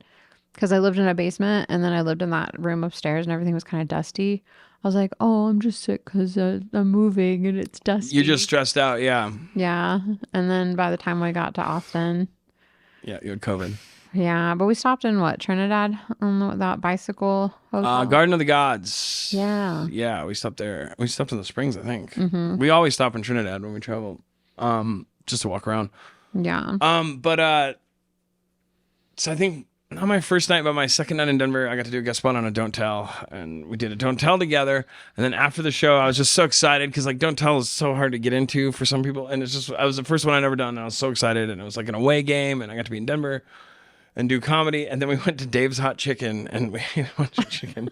because I lived in a basement and then I lived in that room upstairs and everything was kind of dusty. I was like, oh, I'm just sick because I'm moving and it's dusty. You're just stressed out, yeah. Yeah. And then by the time we got to Austin. Yeah, you had COVID. Yeah, but we stopped in Trinidad on that bicycle hotel? Garden of the Gods. Yeah. Yeah, we stopped there. We stopped in the Springs, I think. Mm-hmm. We always stop in Trinidad when we travel, just to walk around. Yeah. So I think not my first night, but my second night in Denver, I got to do a guest spot on a Don't Tell, and we did a Don't Tell together. And then after the show, I was just so excited because like Don't Tell is so hard to get into for some people, and I was the first one I'd ever done, and I was so excited, and it was like an away game, and I got to be in Denver and do comedy. And then we went to Dave's Hot Chicken and we ate a bunch of chicken.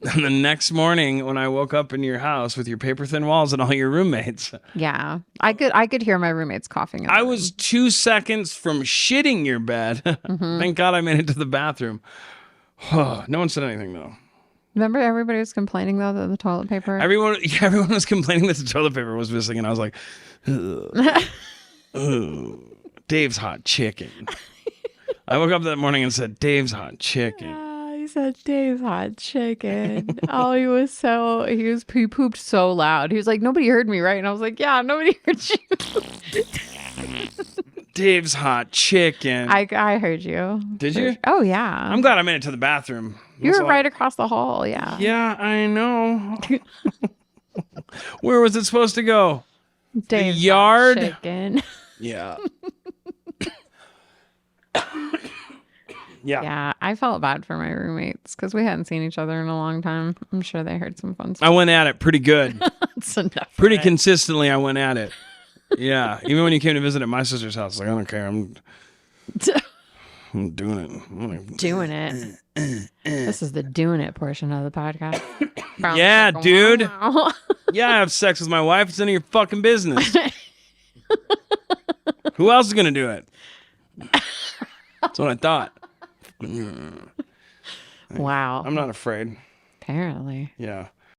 And the next morning when I woke up in your house with your paper thin walls and all your roommates. Yeah. I could hear my roommates coughing. I was 2 seconds from shitting your bed. Mm-hmm. Thank God I made it to the bathroom. No one said anything though. Remember everybody was complaining though that the toilet paper? Everyone was complaining that the toilet paper was missing, and I was like, ugh. Dave's Hot Chicken. I woke up that morning and said, Dave's Hot Chicken. Yeah, he said, Dave's Hot Chicken. Oh, he pooped so loud. He was like, nobody heard me, right? And I was like, yeah, nobody heard you. Dave's Hot Chicken. I heard you. Did you? Oh, yeah. I'm glad I made it to the bathroom. You were right across the hall, yeah. Yeah, I know. Where was it supposed to go? Dave's the yard? Hot Chicken. Yeah. Yeah, I felt bad for my roommates because we hadn't seen each other in a long time. I'm sure they heard some fun stuff. I went at it pretty good. That's enough. Pretty consistently, I went at it. Yeah, even when you came to visit at my sister's house, like I don't care. I'm doing it. Doing it. This is the doing it portion of the podcast. Yeah, dude. Yeah, I have sex with my wife. It's none of your fucking business. Who else is gonna do it? That's what I thought. Wow. I'm not afraid. Apparently. Yeah.